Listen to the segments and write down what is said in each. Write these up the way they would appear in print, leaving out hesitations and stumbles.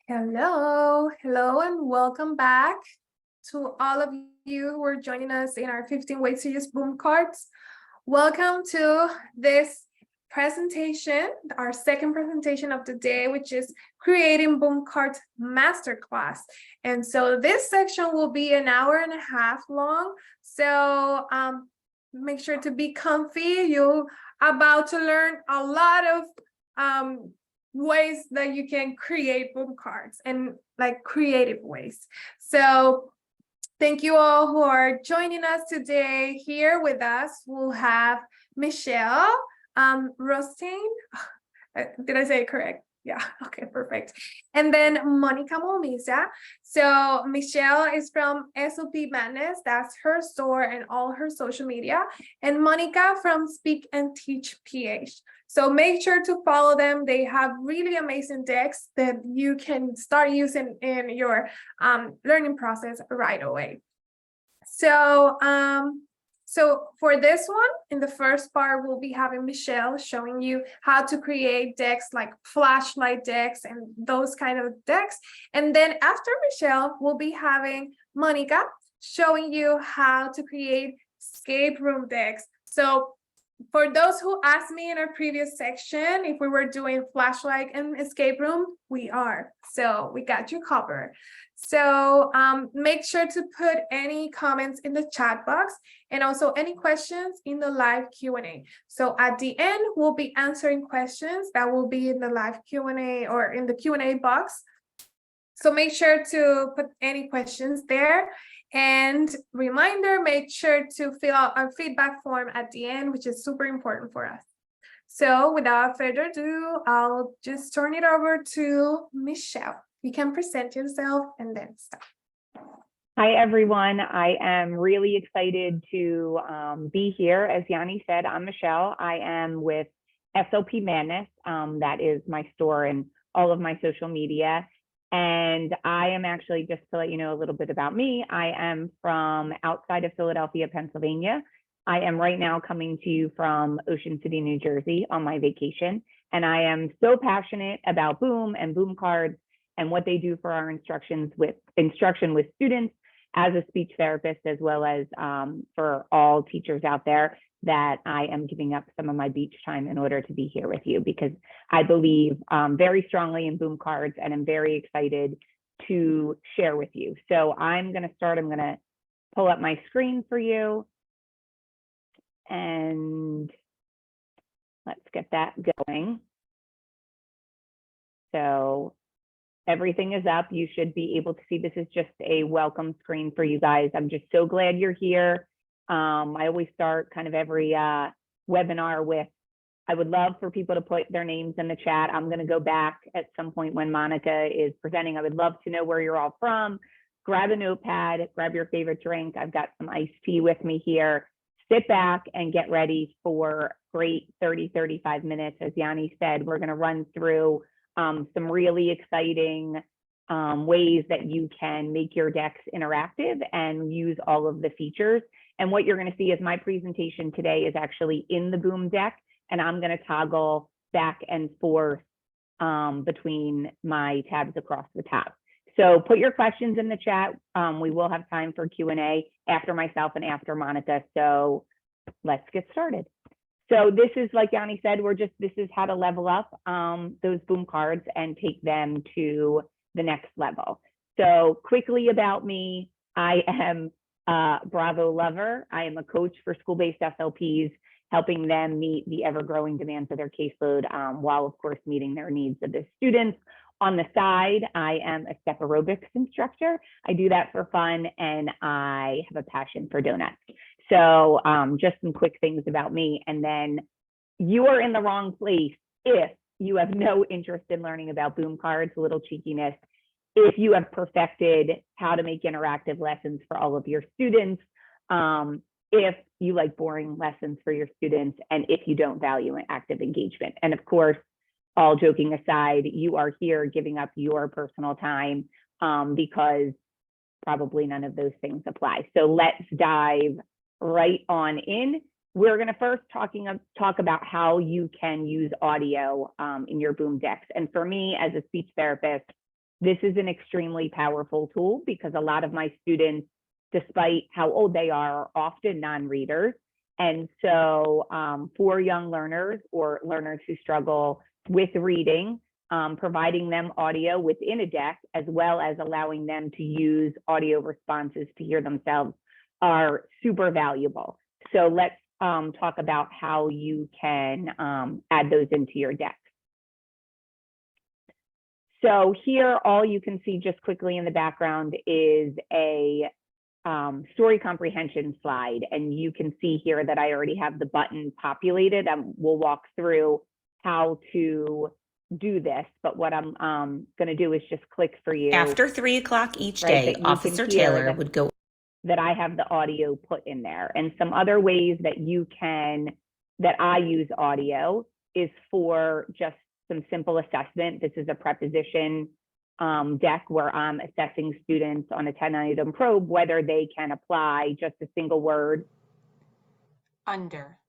Hello, and welcome back to all of you who are joining us in our 15 ways to use boom cards. Welcome to this presentation, our second presentation of the day, which is creating boom cards masterclass. And so this section will be an hour and a half long. So make sure to be comfy. You're about to learn a lot of ways that you can create boom cards and like creative ways. So thank you all who are joining us today. Here with us, we'll have Michelle Rostein. Did I say it correct? Yeah, okay, perfect. And then Monica Molmisa. So Michelle is from SOP Madness. That's her store and all her social media. And Monica from Speak and Teach PH. So make sure to follow them. They have really amazing decks that you can start using in your learning process right away. So for this one, in the first part, we'll be having Michelle showing you how to create decks like flashlight decks and those kind of decks. And then after Michelle, we'll be having Monica showing you how to create escape room decks. So for those who asked me in our previous section, if we were doing flashlight and escape room, we are. So we got you covered. So make sure to put any comments in the chat box and also any questions in the live Q&A. So at the end, we'll be answering questions that will be in the live Q&A or in the Q&A box. So make sure to put any questions there. And reminder, make sure to fill out our feedback form at the end, which is super important for us. So without further ado, I'll just turn it over to Michelle. You can present yourself and then start. Hi, everyone. I am really excited to be here. As Yanni said, I'm Michelle. I am with SOP Madness. That is my store and all of my social media. And I am actually, just to let you know a little bit about me, I am from outside of Philadelphia, Pennsylvania. I am right now coming to you from Ocean City, New Jersey on my vacation. And I am so passionate about Boom and Boom cards and what they do for our instruction with students as a speech therapist, as well as for all teachers out there, that I am giving up some of my beach time in order to be here with you, because I believe very strongly in boom cards and I'm very excited to share with you. So I'm going to start. I'm going to pull up my screen for you and let's get that going. So everything is up. You should be able to see. This is just a welcome screen for you guys. I'm just so glad you're here. I always start kind of every webinar with, I would love for people to put their names in the chat. I'm going to go back at some point when Monica is presenting. I would love to know where you're all from. Grab a notepad, grab your favorite drink. I've got some iced tea with me here. Sit back and get ready for great 30, 35 minutes. As Yanni said, we're going to run through some really exciting ways that you can make your decks interactive and use all of the features. And what you're going to see is my presentation today is actually in the Boom deck, and I'm going to toggle back and forth between my tabs across the top. So put your questions in the chat. We will have time for Q&A after myself and after Monica. So let's get started. So this is, like Yanni said, this is how to level up those Boom cards and take them to the next level. So quickly about me, I am Bravo lover. I am a coach for school-based SLPs, helping them meet the ever-growing demand for their caseload while, of course, meeting their needs of the students. On the side, I am a step aerobics instructor. I do that for fun, and I have a passion for donuts. So just some quick things about me. And then you are in the wrong place if you have no interest in learning about Boom cards, a little cheekiness. If you have perfected how to make interactive lessons for all of your students, if you like boring lessons for your students, and if you don't value active engagement. And of course, all joking aside, you are here giving up your personal time because probably none of those things apply. So let's dive right on in. We're going to first talk about how you can use audio in your Boom decks. And for me, as a speech therapist, This is an extremely powerful tool because a lot of my students, despite how old they are often non-readers. And so for young learners or learners who struggle with reading, providing them audio within a deck, as well as allowing them to use audio responses to hear themselves, are super valuable. So let's talk about how you can add those into your deck. So here, all you can see just quickly in the background is a story comprehension slide. And you can see here that I already have the button populated. We'll walk through how to do this, but what I'm going to do is just click for you. After 3 o'clock each day, Officer Taylor would go. That I have the audio put in there. And some other ways that you can, that I use audio is for just some simple assessment. This is a preposition deck where I'm assessing students on a 10-item probe, whether they can apply just a single word Under.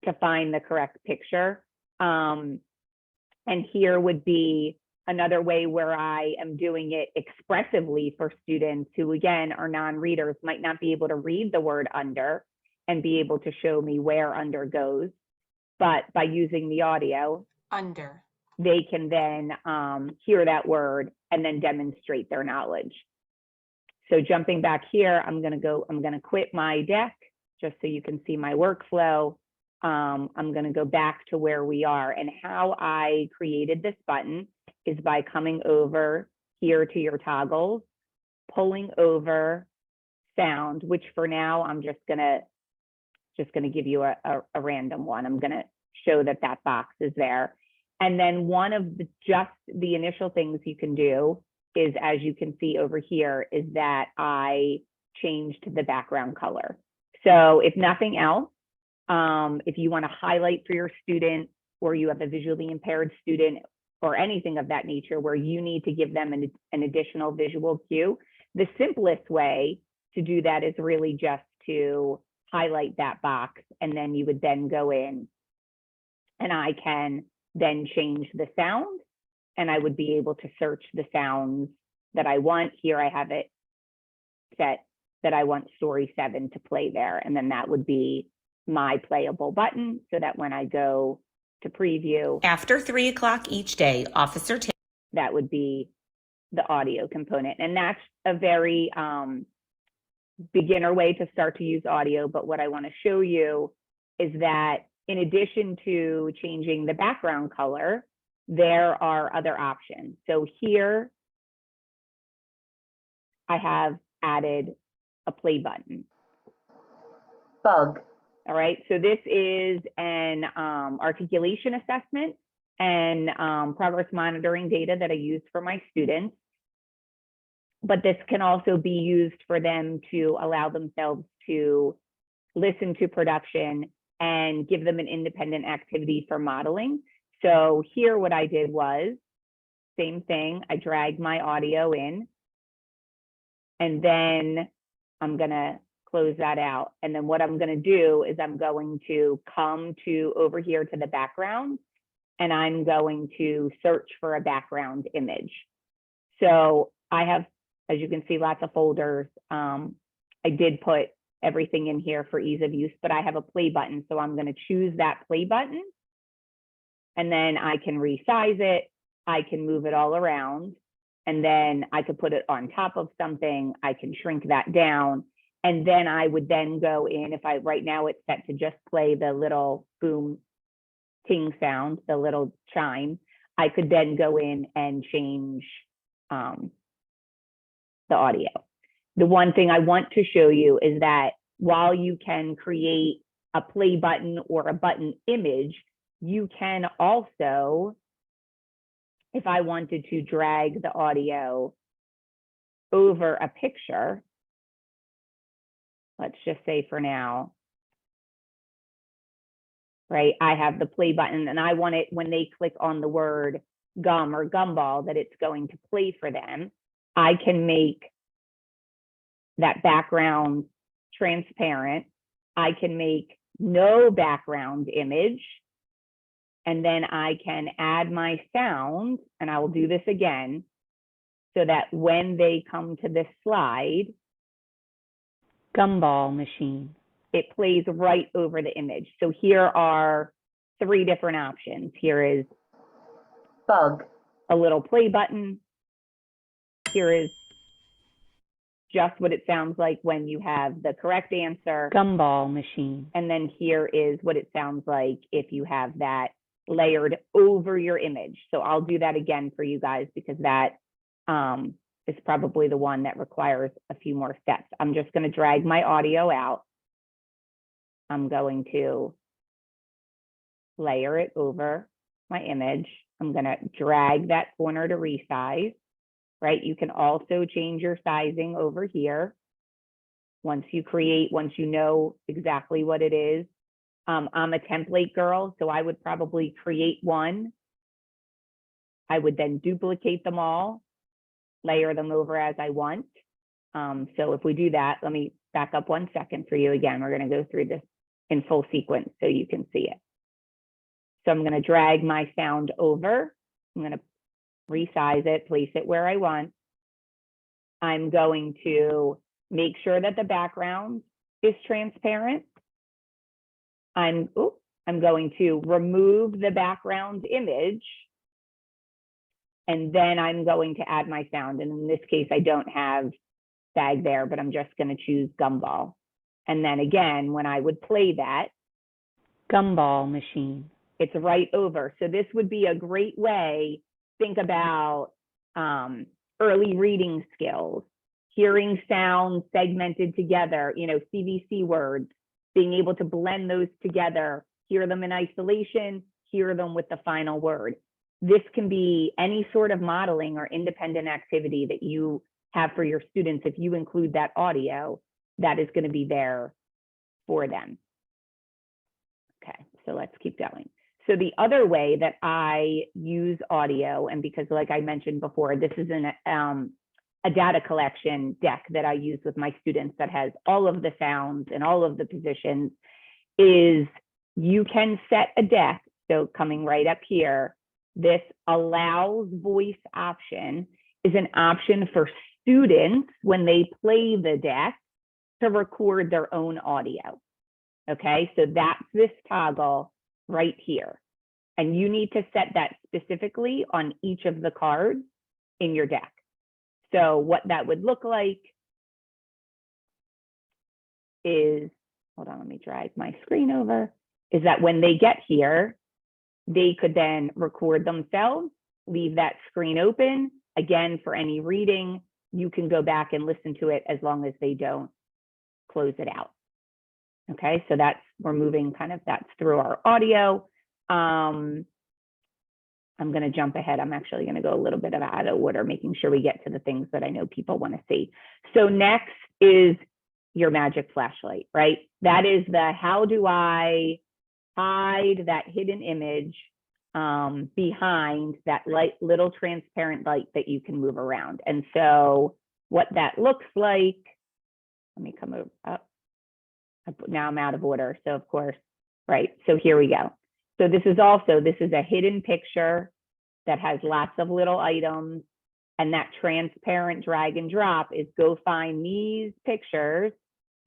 to find the correct picture. And here would be another way where I am doing it expressively for students who, again, are non-readers, might not be able to read the word under and be able to show me where under goes. But by using the audio, Under. they can then hear that word and then demonstrate their knowledge. So jumping back here, I'm going to quit my deck just so you can see my workflow. I'm going to go back to where we are, and how I created this button is by coming over here to your toggles, pulling over sound, which for now, I'm just going to give you a random one. I'm going to show that that box is there. And then one of the initial things you can do is, as you can see over here, is that I changed the background color. So if nothing else, if you want to highlight for your student, or you have a visually impaired student or anything of that nature where you need to give them an additional visual cue, the simplest way to do that is really just to highlight that box. And then you would then go in and I can then change the sound, and I would be able to search the sounds that I want. Here I have it set that I want story 7 to play there. And then that would be my playable button, so that when I go to preview. After 3 o'clock each day, Officer Taylor. That would be the audio component. And that's a very beginner way to start to use audio. But what I want to show you is that in addition to changing the background color, there are other options. So here I have added a play button. Bug. All right, so this is an articulation assessment and progress monitoring data that I use for my students. But this can also be used for them to allow themselves to listen to production and give them an independent activity for modeling. So here what I did was, same thing, I dragged my audio in, and then I'm gonna close that out. And then what I'm gonna do is I'm going to come to over here to the background, and I'm going to search for a background image. So I have, as you can see, lots of folders. I did put everything in here for ease of use, but I have a play button. So I'm going to choose that play button, and then I can resize it. I can move it all around, and then I could put it on top of something. I can shrink that down. And then I would then go in, if I, right now it's set to just play the little boom ting sound, the little chime, I could then go in and change the audio. The one thing I want to show you is that while you can create a play button or a button image, you can also, if I wanted to drag the audio over a picture, let's just say for now, right, I have the play button and I want it when they click on the word gum or gumball that it's going to play for them. I can make that background transparent. I can make no background image, and then I can add my sound, and I will do this again. so that when they come to this slide, gumball machine, it plays right over the image. So here are 3 different options. Here is bug, a little play button. Here is just what it sounds like when you have the correct answer, gumball machine. And then here is what it sounds like if you have that layered over your image. So I'll do that again for you guys because that is probably the one that requires a few more steps. I'm just going to drag my audio out. I'm going to layer it over my image. I'm going to drag that corner to resize, right? You can also change your sizing over here. Once you know exactly what it is. I'm a template girl, so I would probably create one. I would then duplicate them all, layer them over as I want. So if we do that, let me back up 1 second for you again. We're going to go through this in full sequence so you can see it. So I'm going to drag my sound over. I'm going to resize it, place it where I want. I'm going to make sure that the background is transparent. I'm going to remove the background image. And then I'm going to add my sound. And in this case, I don't have tag there, but I'm just going to choose gumball. And then again, when I would play that, gumball machine, it's right over. So this would be a great way, think about early reading skills, hearing sounds segmented together, CVC words, being able to blend those together, hear them in isolation, hear them with the final word. This can be any sort of modeling or independent activity that you have for your students. If you include that audio, that is going to be there for them. Okay, so let's keep going. So the other way that I use audio, and because like I mentioned before, this is a data collection deck that I use with my students that has all of the sounds and all of the positions, is you can set a deck. So coming right up here, this allows voice option is an option for students when they play the deck to record their own audio. Okay, so that's this toggle right here. And you need to set that specifically on each of the cards in your deck. So what that would look like is, hold on, let me drag my screen over, is that when they get here, they could then record themselves, leave that screen open. Again, for any reading, you can go back and listen to it as long as they don't close it out. Okay, so we're moving that's through our audio. I'm going to jump ahead. I'm actually going to go a little bit out of order, making sure we get to the things that I know people want to see. So next is your magic flashlight, right? That is how do I hide that hidden image behind that little transparent light that you can move around. And so what that looks like, let me come up. Now I'm out of order. So of course, right. So here we go. So this is a hidden picture that has lots of little items, and that transparent drag and drop is go find these pictures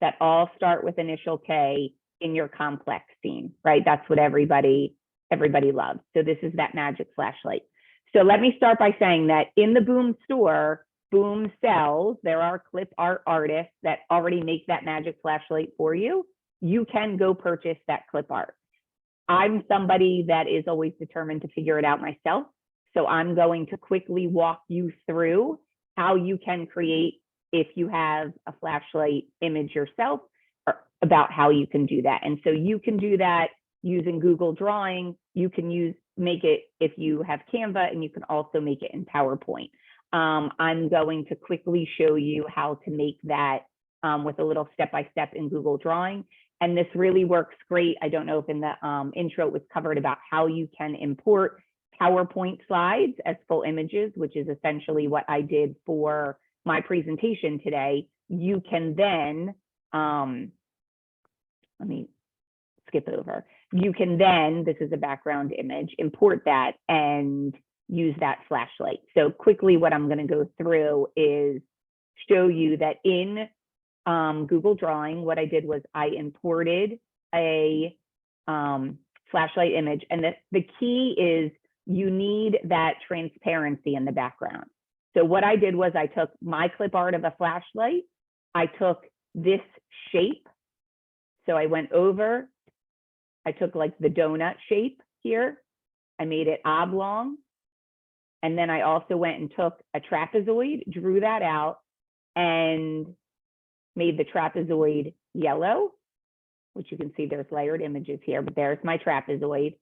that all start with initial K in your complex scene, right? That's what everybody loves. So this is that magic flashlight. So let me start by saying that in the Boom store, Boom sells, there are clip art artists that already make that magic flashlight for you. You can go purchase that clip art. I'm somebody that is always determined to figure it out myself. So I'm going to quickly walk you through how you can create, if you have a flashlight image yourself, or about how you can do that. And so you can do that using Google Drawing. You can make it if you have Canva, and you can also make it in PowerPoint. I'm going to quickly show you how to make that with a little step-by-step in Google Drawing. And this really works great. I don't know if in the intro it was covered about how you can import PowerPoint slides as full images, which is essentially what I did for my presentation today. You can then, let me skip over. You can then, this is a background image, import that and use that flashlight. So quickly, what I'm going to go through is show you that in Google Drawing, what I did was I imported a flashlight image. And the key is you need that transparency in the background. So what I did was I took my clip art of a flashlight. I took this shape. So I went over, I took like the donut shape here. I made it oblong. And then I also went and took a trapezoid, drew that out, and made the trapezoid yellow, which you can see there's layered images here, but there's my trapezoid.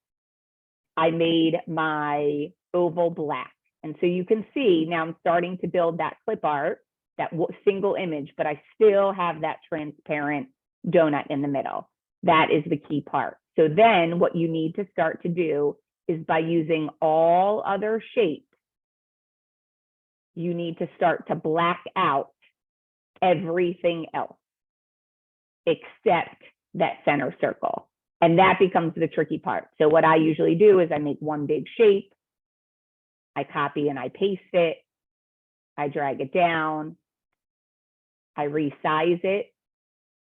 I made my oval black. And so you can see now I'm starting to build that clip art, that single image, but I still have that transparent donut in the middle. That is the key part. So then what you need to start to do is by using all other shapes, you need to start to black out everything else except that center circle. And that becomes the tricky part. So what I usually do is I make one big shape, I copy and I paste it, I drag it down, I resize it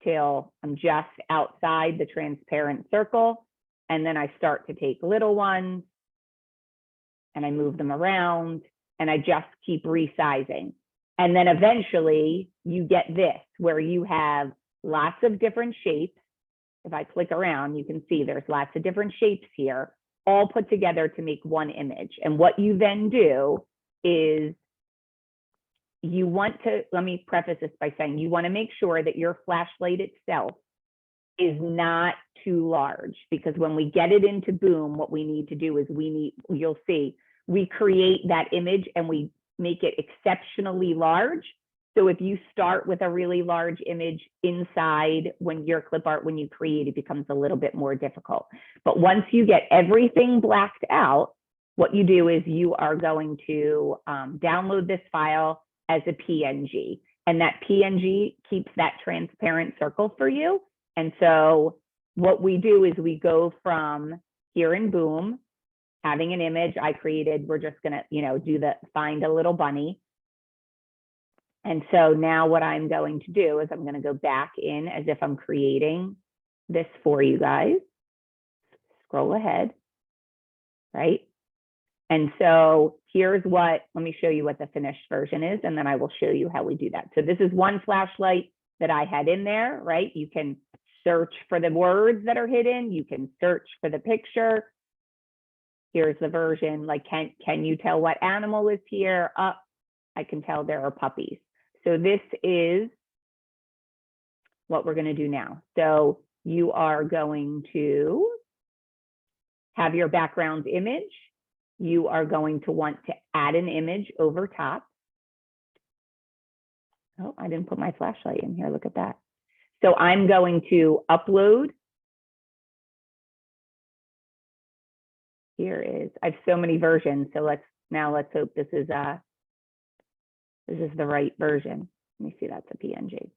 till I'm just outside the transparent circle. And then I start to take little ones and I move them around and I just keep resizing. And then eventually you get this where you have lots of different shapes. If I click around, you can see there's lots of different shapes here, all put together to make one image. And what you then do is you want to, let me preface this by saying you want to make sure that your flashlight itself is not too large, because when we get it into Boom, what we need to do is you'll see, we create that image and we make it exceptionally large. So if you start with a really large image inside when your clip art, when you create, it becomes a little bit more difficult. But once you get everything blacked out, what you do is you are going to download this file as a PNG. And that PNG keeps that transparent circle for you. And so what we do is we go from here in Boom, having an image I created, we're just gonna, do the find a little bunny. And so now what I'm going to do is I'm gonna go back in as if I'm creating this for you guys. Scroll ahead, right? And so here's let me show you what the finished version is, and then I will show you how we do that. So this is one flashlight that I had in there, right? You can search for the words that are hidden. You can search for the picture. Here's the version, like, can you tell what animal is here? I can tell there are puppies. So this is what we're gonna do now. So you are going to have your background image. You are going to want to add an image over top. Oh, I didn't put my flashlight in here, look at that. So I'm going to upload. Here is, I have so many versions. So let's hope this is the right version. Let me see, that's a PNG.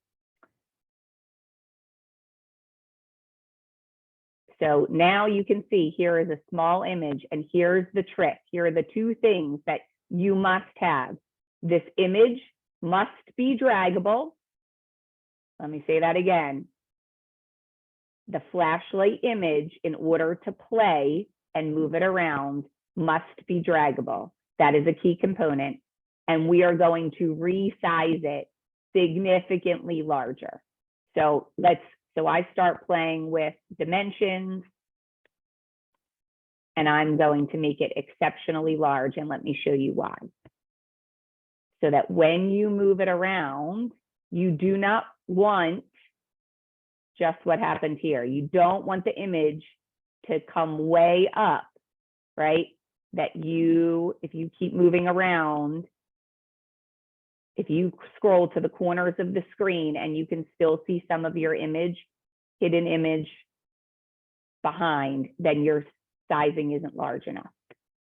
So now you can see here is a small image, and here's the trick. Here are the two things that you must have. This image must be draggable. Let me say that again. The flashlight image, in order to play and move it around, must be draggable. That is a key component. And we are going to resize it significantly larger. So I start playing with dimensions, and I'm going to make it exceptionally large, and let me show you why. So that when you move it around, you do not want just what happened here. You don't want the image to come way up, right? That if you keep moving around, if you scroll to the corners of the screen and you can still see some of your hidden image behind, then your sizing isn't large enough.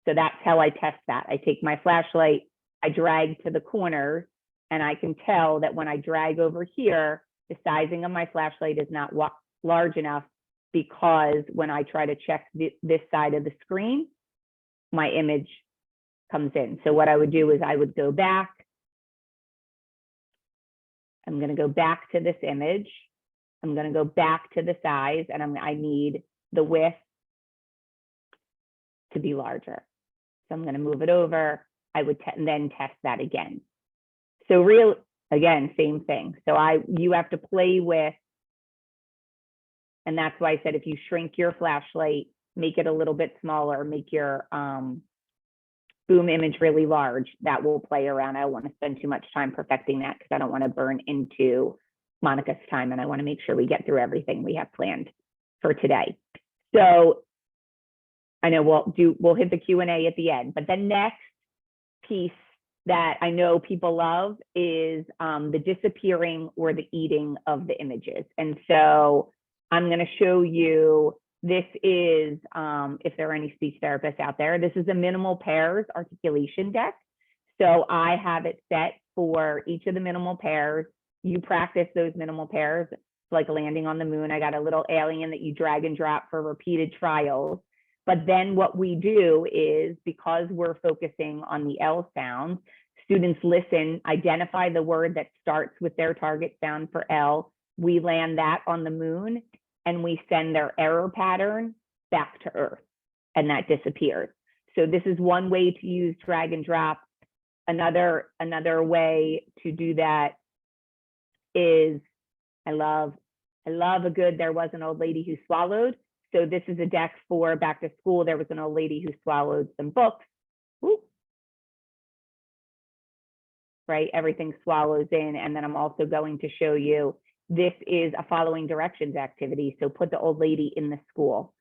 So that's how I test that. I take my flashlight, I drag to the corner, and I can tell that when I drag over here, the sizing of my flashlight is not large enough, because when I try to check this side of the screen, my image comes in. So what I would do is I would go back. I'm going to go back to this image. I'm going to go back to the size, and I need the width to be larger. So I'm going to move it over. I would then test that again. So again, same thing. So you have to play with, and that's why I said if you shrink your flashlight, make it a little bit smaller, make your boom image really large, that will play around. I don't want to spend too much time perfecting that because I don't want to burn into Monica's time, and I want to make sure we get through everything we have planned for today. So I know we'll hit the Q&A at the end, but the next piece that I know people love is the disappearing or the eating of the images. And so I'm going to show you, this is, if there are any speech therapists out there, this is a minimal pairs articulation deck. So I have it set for each of the minimal pairs. You practice those minimal pairs, like landing on the moon. I got a little alien that you drag and drop for repeated trials. But then what we do is, because we're focusing on the L sounds, students listen, identify the word that starts with their target sound for L. We land that on the moon, and we send their error pattern back to Earth, and that disappears. So this is one way to use drag and drop. Another way to do that is, I love a good, there was an old lady who swallowed. So this is a deck for back to school. There was an old lady who swallowed some books. Whoop. Right, everything swallows in. And then I'm also going to show you, this is a following directions activity. So put the old lady in the school.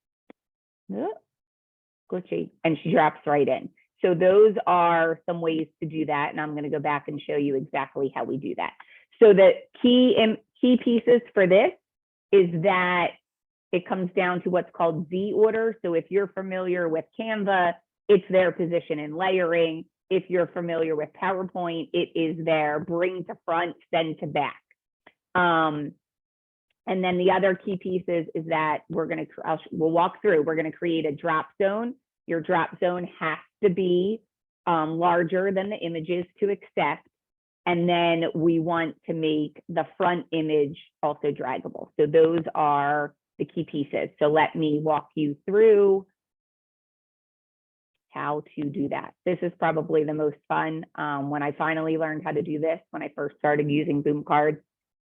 Glitchy, and she drops right in. So those are some ways to do that. And I'm going to go back and show you exactly how we do that. So the key pieces for this is that it comes down to what's called Z order. So if you're familiar with Canva, it's their position in layering. If you're familiar with PowerPoint, it is their bring to front, send to back. And then the other key pieces is that we'll walk through. We're going to create a drop zone. Your drop zone has to be larger than the images to accept. And then we want to make the front image also draggable. So those are the key pieces. So let me walk you through how to do that. This is probably the most fun. When I finally learned how to do this, when I first started using boom cards,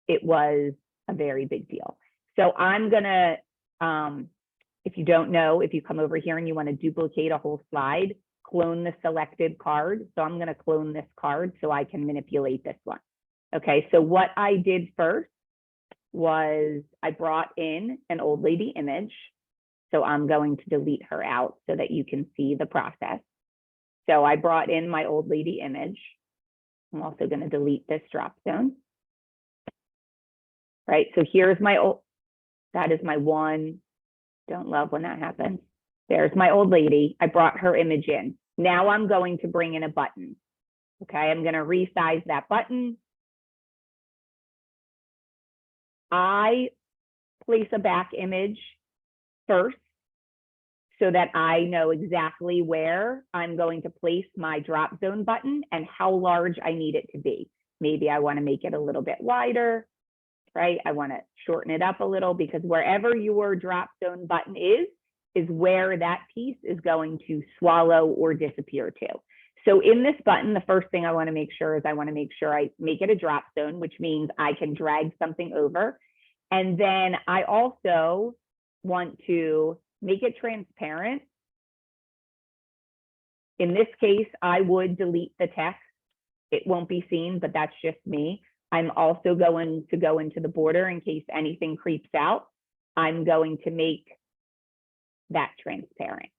it was a very big deal. So I'm gonna, if you don't know, if you come over here and you want to duplicate a whole slide, clone the selected card. So I'm gonna clone this card so I can manipulate this one. Okay, so what I did first was I brought in an old lady image. So I'm going to delete her out so that you can see the process. So I brought in my old lady image. I'm also going to delete this drop zone. Right, so here's my that is my one. Don't love when that happens. There's my old lady. I brought her image in. Now I'm going to bring in a button. Okay, I'm going to resize that button. I place a back image first so that I know exactly where I'm going to place my drop zone button and how large I need it to be. Maybe I want to make it a little bit wider, right? I want to shorten it up a little, because wherever your drop zone button is where that piece is going to swallow or disappear to. So in this button, the first thing I want to make sure is I make it a drop zone, which means I can drag something over. And then I also want to make it transparent. In this case, I would delete the text. It won't be seen, but that's just me. I'm also going to go into the border in case anything creeps out. I'm going to make that transparent.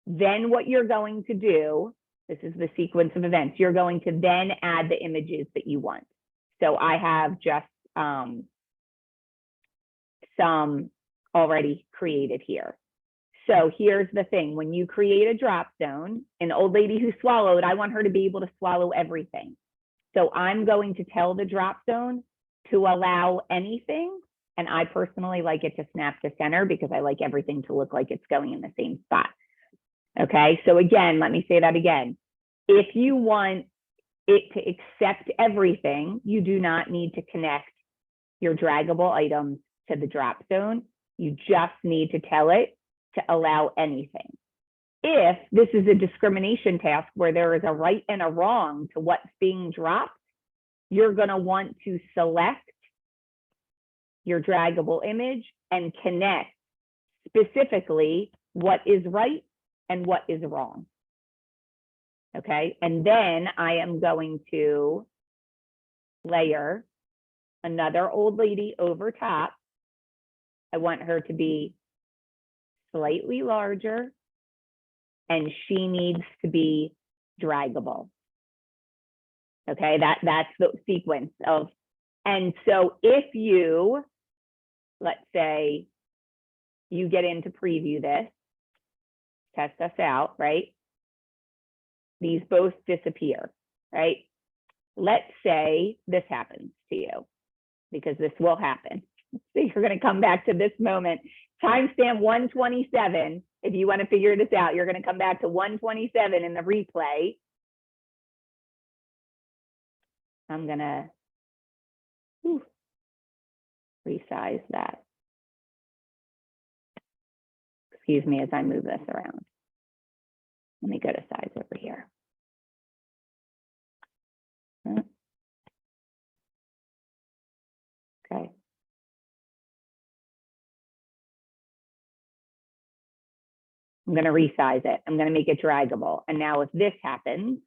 Then what you're going to do, this is the sequence of events, you're going to then add the images that you want. So I have just some already created here. So here's the thing, when you create a drop zone, an old lady who swallowed, I want her to be able to swallow everything. So I'm going to tell the drop zone to allow anything. And I personally like it to snap to center because I like everything to look like it's going in the same spot. Okay, so again, let me say that again. If you want it to accept everything, you do not need to connect your draggable items to the drop zone. You just need to tell it to allow anything. If this is a discrimination task where there is a right and a wrong to what's being dropped, you're going to want to select your draggable image and connect specifically what is right and what is wrong. Okay, and then I am going to layer another old lady over top. I want her to be slightly larger, and she needs to be draggable. Okay, that's the sequence of, and so if you, let's say you get in to preview this, test us out, right? These both disappear, right? Let's say this happens to you, because this will happen. So you're going to come back to this moment, timestamp 127. If you want to figure this out, you're going to come back to 127 in the replay. I'm going to resize that. Excuse me as I move this around. Let me go to size over here. Okay. I'm going to resize it. I'm going to make it draggable. And now if this happens,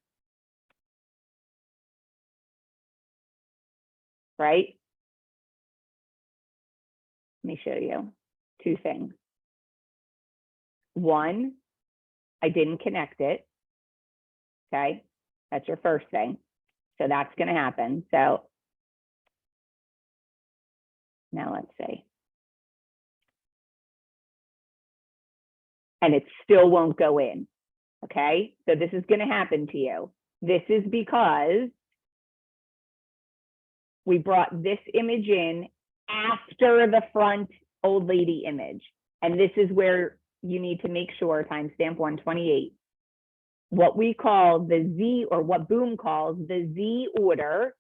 right? Let me show you two things. One, I didn't connect it. Okay, that's your first thing. So that's going to happen. So now let's see. And it still won't go in. Okay, so this is going to happen to you. This is because we brought this image in after the front old lady image. And this is where you need to make sure, timestamp 128, what we call the Z, or what Boom calls the Z order,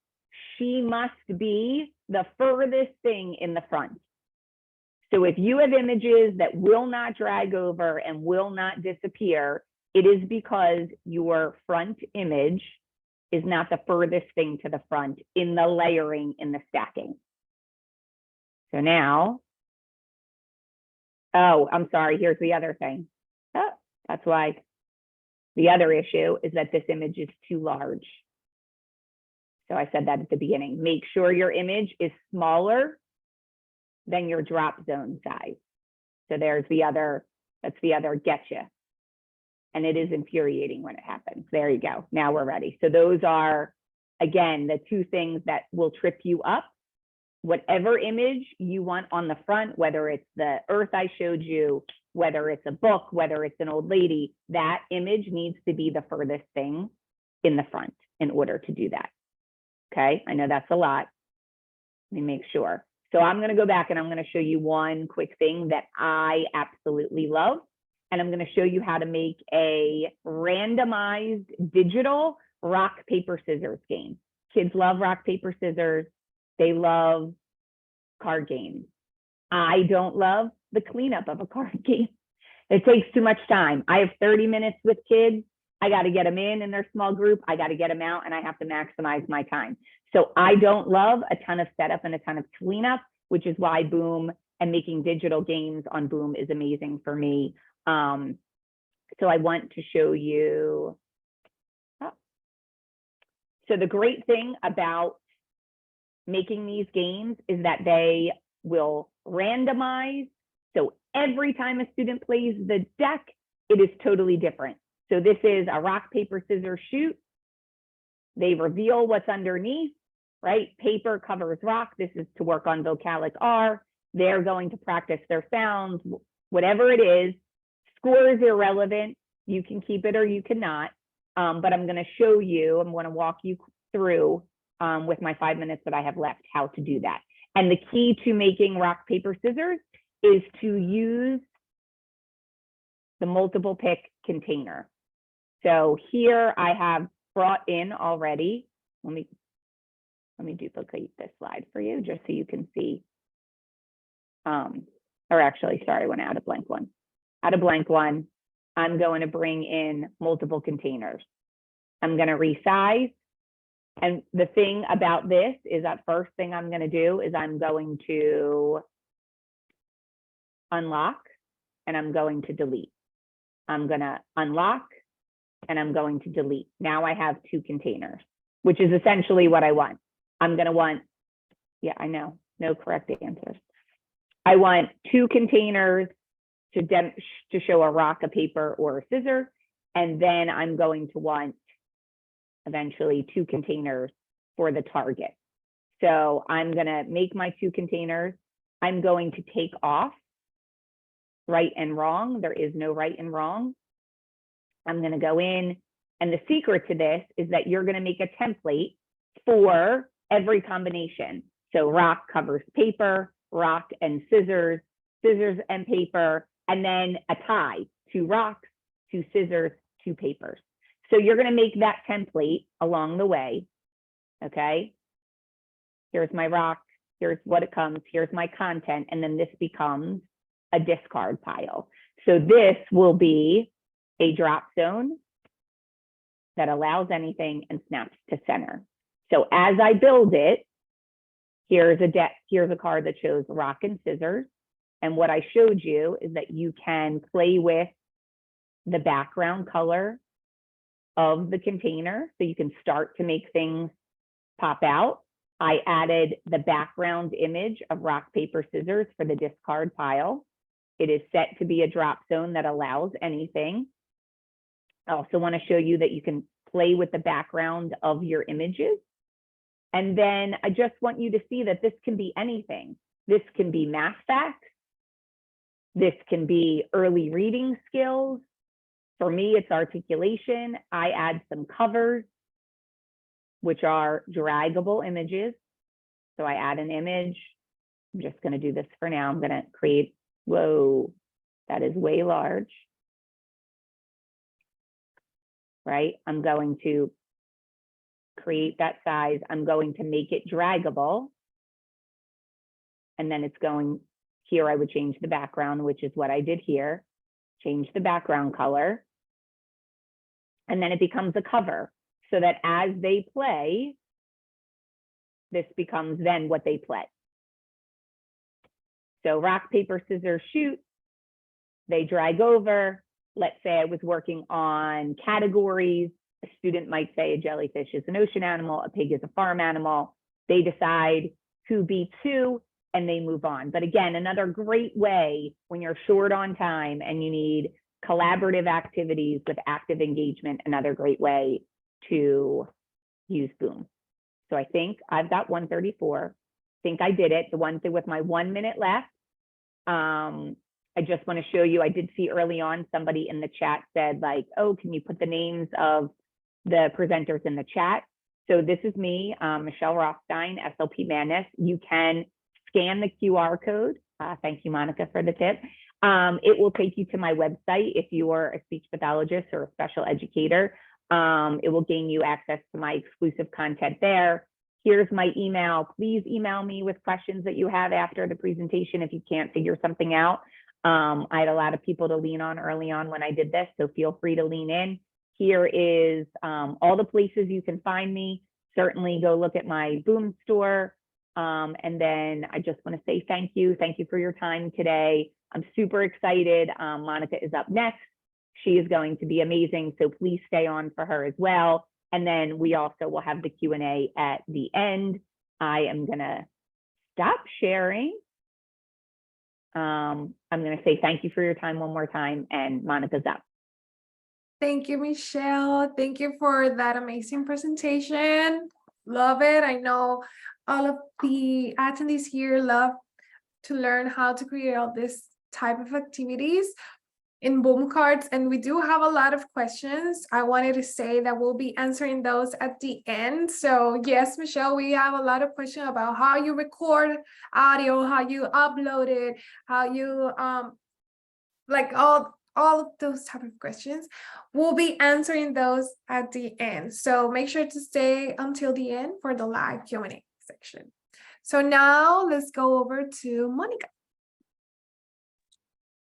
she must be the furthest thing in the front. So if you have images that will not drag over and will not disappear, it is because your front image is not the furthest thing to the front in the layering, in the stacking. So now, oh, I'm sorry, here's the other thing. Oh, that's why. The other issue is that this image is too large. So I said that at the beginning. Make sure your image is smaller than your drop zone size. So there's the other, that's the other getcha. And it is infuriating when it happens. There you go. Now we're ready. So those are, again, the two things that will trip you up. Whatever image you want on the front, whether it's the earth I showed you, whether it's a book, whether it's an old lady, that image needs to be the furthest thing in the front in order to do that. Okay, I know that's a lot. Let me make sure. So I'm going to go back and I'm going to show you one quick thing that I absolutely love. And I'm going to show you how to make a randomized digital rock, paper, scissors game. Kids love rock, paper, scissors. They love card games. I don't love the cleanup of a card game. It takes too much time. I have 30 minutes with kids. I got to get them in their small group. I got to get them out, and I have to maximize my time. So I don't love a ton of setup and a ton of cleanup, which is why Boom and making digital games on Boom is amazing for me. So I want to show you. So the great thing about making these games is that they will randomize. So every time a student plays the deck, it is totally different. So this is a rock, paper, scissors shoot. They reveal what's underneath, right? Paper covers rock. This is to work on vocalic R. They're going to practice their sounds, whatever it is. Score is irrelevant. You can keep it or you cannot. But I'm going to show you, I'm going to walk you through with my 5 minutes that I have left, how to do that. And the key to making rock, paper, scissors is to use the multiple pick container. So here I have brought in already, let me duplicate this slide for you just so you can see. Or actually, sorry, I went out of blank one. Out of blank one, I'm going to bring in multiple containers. I'm going to resize. And the thing about this is that first thing I'm going to do is I'm going to unlock and I'm going to delete. I'm going to unlock and I'm going to delete. Now I have 2 containers, which is essentially what I want. I'm going to want, yeah, I know, no correct answers. I want 2 containers to show a rock, a paper, or a scissor. And then I'm going to want eventually 2 containers for the target. So I'm going to make my 2 containers. I'm going to take off right and wrong. There is no right and wrong. I'm going to go in. And the secret to this is that you're going to make a template for every combination. So rock covers paper, rock and scissors, scissors and paper, and then a tie, 2 rocks, 2 scissors, 2 papers. So you're going to make that template along the way. Okay. Here's my rock. Here's what it comes. Here's my content. And then this becomes a discard pile. So this will be a drop zone that allows anything and snaps to center. So as I build it, here's a card that shows rock and scissors. And what I showed you is that you can play with the background color of the container. So you can start to make things pop out. I added the background image of rock, paper, scissors for the discard pile. It is set to be a drop zone that allows anything. I also want to show you that you can play with the background of your images. And then I just want you to see that this can be anything. This can be math facts. This can be early reading skills. For me, it's articulation. I add some covers, which are draggable images. So I add an image. I'm just going to do this for now. I'm going to create, whoa, that is way large. Right? I'm going to create that size. I'm going to make it draggable. And then it's going, here I would change the background, which is what I did here. Change the background color. And then it becomes a cover so that as they play, this becomes then what they play. So rock, paper, scissors, shoot. They drag over. Let's say I was working on categories. A student might say a jellyfish is an ocean animal, a pig is a farm animal. They decide who beats who and they move on. But again, another great way when you're short on time and you need collaborative activities with active engagement, another great way to use Boom. So I think I've got 134. I think I did it. The one thing with my 1 minute left. I just want to show you, I did see early on somebody in the chat said like, oh, can you put the names of the presenters in the chat? So this is me, Michelle Rothstein, SLP Madness. You can scan the QR code. Thank you, Monica, for the tip. It will take you to my website if you are a speech pathologist or a special educator. It will gain you access to my exclusive content there. Here's my email. Please email me with questions that you have after the presentation if you can't figure something out. I had a lot of people to lean on early on when I did this, so feel free to lean in. Here is all the places you can find me. Certainly go look at my Boom store. And then I just want to say thank you. Thank you for your time today. I'm super excited. Monica is up next. She is going to be amazing, so please stay on for her as well. And then we also will have the Q&A at the end. I am going to stop sharing. I'm going to say thank you for your time one more time, and Monica's up. Thank you, Michelle. Thank you for that amazing presentation. Love it. I know all of the attendees here love to learn how to create all this type of activities in Boom cards, and we do have a lot of questions. I wanted to say that we'll be answering those at the end. So yes, Michelle, we have a lot of questions about how you record audio, how you upload it, how you like all all of those type of questions. We'll be answering those at the end. So make sure to stay until the end for the live Q&A section. So now let's go over to Monica.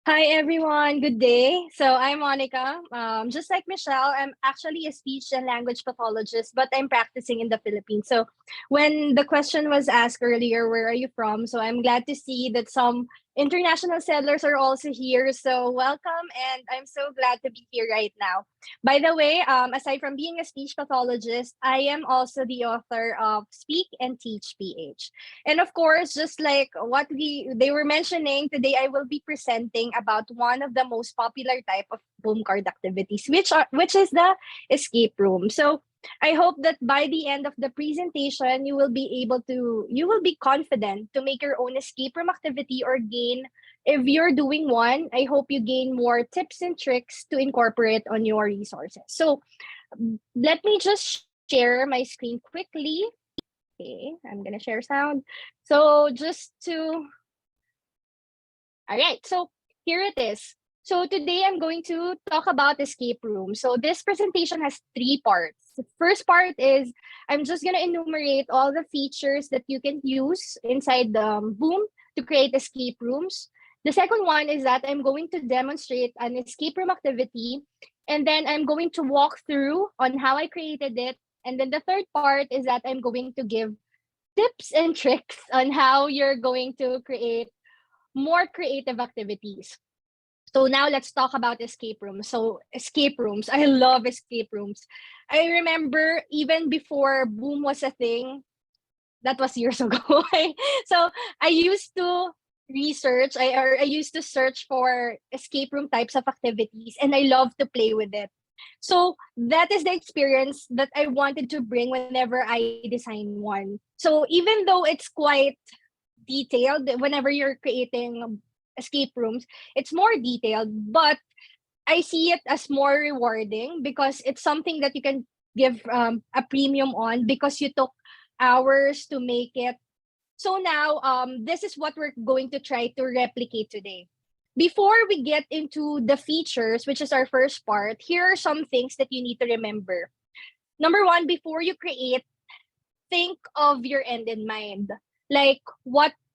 Hi, everyone. Good day. So I'm Monica. Just like Michelle, I'm actually a speech and language pathologist, but I'm practicing in the Philippines. So when the question was asked earlier, where are you from? So I'm glad to see that some international settlers are also here. So welcome, and I'm so glad to be here right now. By the way, aside from being a speech pathologist, I am also the author of Speak and Teach PH. And of course, just like what they were mentioning today, I will be presenting about one of the most popular type of boom card activities, which is the escape room. So I hope that by the end of the presentation, you will be confident to make your own escape room activity or gain. If you're doing one, I hope you gain more tips and tricks to incorporate on your resources. So let me just share my screen quickly. Okay, I'm gonna share sound. So all right, so here it is. So today I'm going to talk about escape room. So this presentation has 3 parts. The first part is I'm just gonna enumerate all the features that you can use inside the Boom to create escape rooms. The second one is that I'm going to demonstrate an escape room activity, and then I'm going to walk through on how I created it. And then the third part is that I'm going to give tips and tricks on how you're going to create more creative activities. So now let's talk about escape rooms. So escape rooms, I love escape rooms. I remember even before Boom was a thing, that was years ago. So I used to I used to search for escape room types of activities, and I love to play with it. So that is the experience that I wanted to bring whenever I design one. So even though it's quite detailed, whenever you're creating escape rooms, it's more detailed, but I see it as more rewarding because it's something that you can give a premium on because you took hours to make it. So now this is what we're going to try to replicate today. Before we get into the features, which is our first part, here are some things that you need to remember. Number 1, before you create, think of your end in mind. Like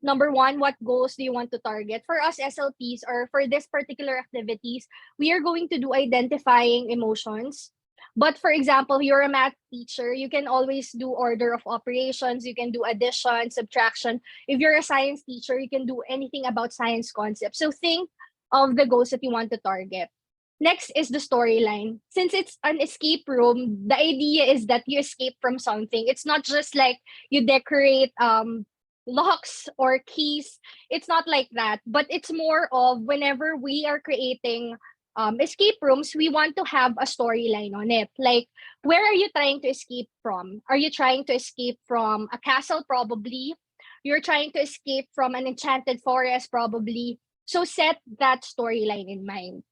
number 1, what goals do you want to target? For us SLPs or for this particular activities, we are going to do identifying emotions. But for example, you're a math teacher, you can always do order of operations, you can do addition, subtraction. If you're a science teacher, you can do anything about science concepts. So think of the goals that you want to target. Next is the storyline. Since it's an escape room, the idea is that you escape from something. It's not just like you decorate locks or keys. It's not like that, but it's more of whenever we are creating escape rooms, we want to have a storyline on it. Like, where are you trying to escape from? Are you trying to escape from a castle? Probably. You're trying to escape from an enchanted forest? Probably. So set that storyline in mind.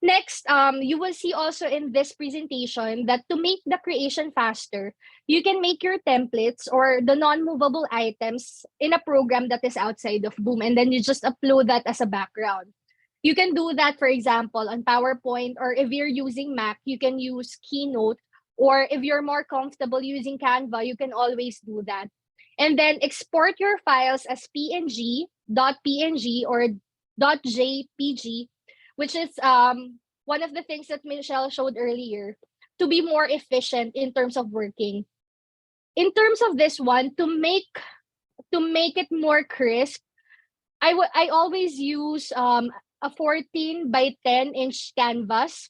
Next, you will see also in this presentation that to make the creation faster, you can make your templates or the non-movable items in a program that is outside of Boom, and then you just upload that as a background. You can do that, for example, on PowerPoint, or if you're using Mac, you can use Keynote, or if you're more comfortable using Canva, you can always do that. And then export your files as PNG, .png, or .jpg, which is one of the things that Michelle showed earlier, to be more efficient in terms of working. In terms of this one, to make it more crisp, I always use a 14 by 10 inch canvas,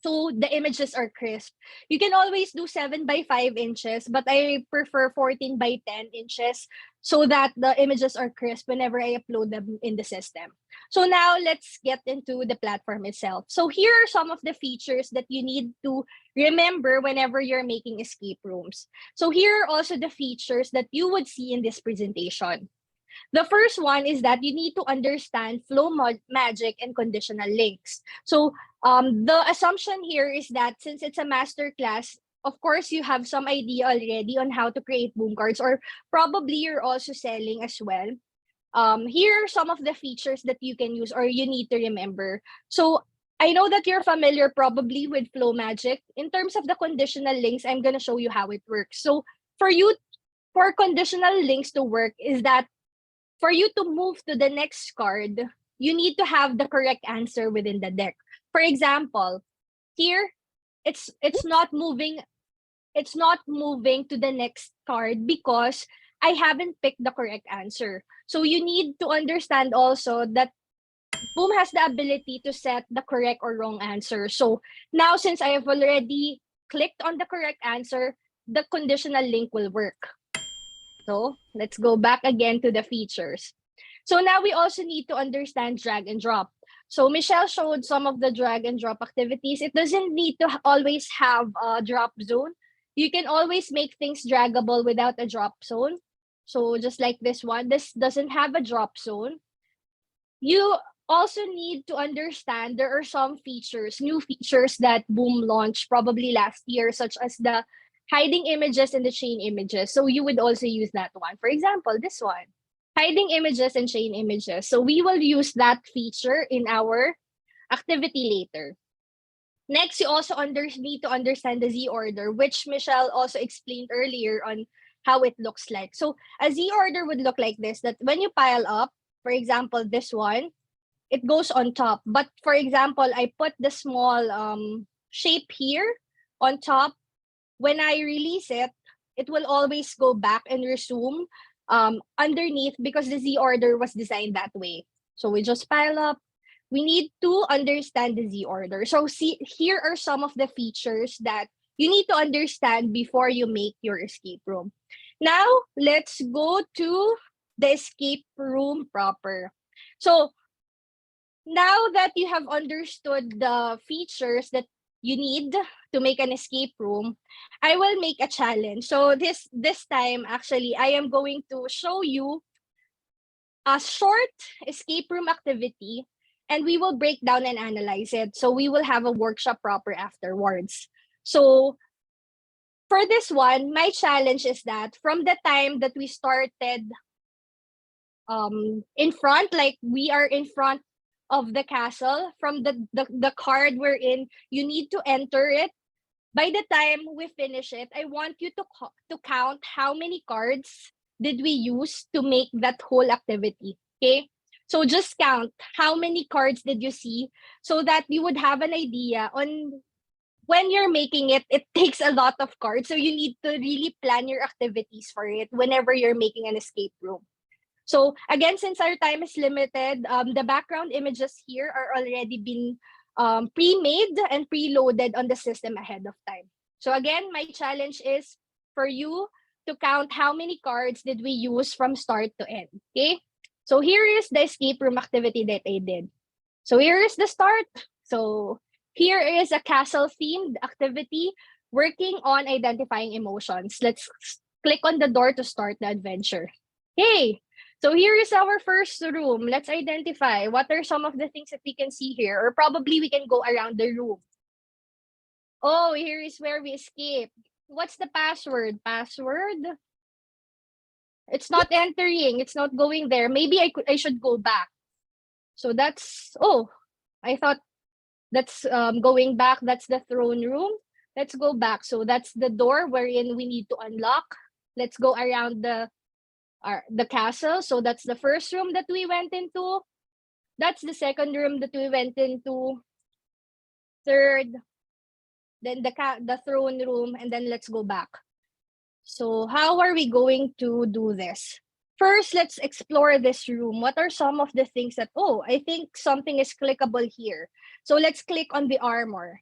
so the images are crisp. You can always do 7 by 5 inches, but I prefer 14 by 10 inches so that the images are crisp whenever I upload them in the system. So now let's get into the platform itself. So here are some of the features that you need to remember whenever you're making escape rooms. So here are also the features that you would see in this presentation. The first one is that you need to understand flow magic and conditional links. So the assumption here is that since it's a master class, of course, you have some idea already on how to create boom cards, or probably you're also selling as well. Here are some of the features that you can use or you need to remember. So I know that you're familiar probably with Flow Magic. In terms of the conditional links, I'm going to show you how it works. So for conditional links to work is that for you to move to the next card, you need to have the correct answer within the deck. For example, here it's not moving to the next card because I haven't picked the correct answer. So you need to understand also that Boom has the ability to set the correct or wrong answer. So now since I have already clicked on the correct answer, the conditional link will work. So let's go back again to the features. So now we also need to understand drag and drop. So Michelle showed some of the drag and drop activities. It doesn't need to always have a drop zone. You can always make things draggable without a drop zone. So just like this one, this doesn't have a drop zone. You also need to understand there are some features, new features that Boom launched probably last year, such as the hiding images and the chain images. So you would also use that one. For example, this one, hiding images and chain images. So we will use that feature in our activity later. Next, you also need to understand the Z order, which Michelle also explained earlier on how it looks like. So a Z order would look like this, that when you pile up, for example, this one, it goes on top. But for example, I put the small shape here on top. When I release it, it will always go back and resume underneath because the Z order was designed that way. So we just pile up. We need to understand the Z order. So see, here are some of the features that you need to understand before you make your escape room. Now, let's go to the escape room proper. So now that you have understood the features that you need to make an escape room, I will make a challenge. So this time, actually, I am going to show you a short escape room activity, and we will break down and analyze it. So we will have a workshop proper afterwards. So for this one, my challenge is that from the time that we started in front, like we are in front of the castle, from the card we're in, you need to enter it. By the time we finish it, I want you to count how many cards did we use to make that whole activity. Okay, so just count how many cards did you see, so that you would have an idea on when you're making it. It takes a lot of cards, so you need to really plan your activities for it whenever you're making an escape room. So again, since our time is limited, the background images here are already been pre-made and preloaded on the system ahead of time. So again, my challenge is for you to count how many cards did we use from start to end. Okay, so here is the escape room activity that I did. So here is the start. So here is a castle themed activity working on identifying emotions. Let's click on the door to start the adventure. Hey, so here is our first room. Let's identify what are some of the things that we can see here, or probably we can go around the room. Oh, here is where we escape. What's the password? Password? It's not entering. It's not going there. Maybe I should go back. So that's, oh, I thought that's going back. That's the throne room. Let's go back. So that's the door wherein we need to unlock. Let's go around the castle. So that's the first room that we went into. That's the second room that we went into. Third, then the throne room, and then let's go back. So how are we going to do this? First, let's explore this room. What are some of the things that, oh, I think something is clickable here. So let's click on the armor.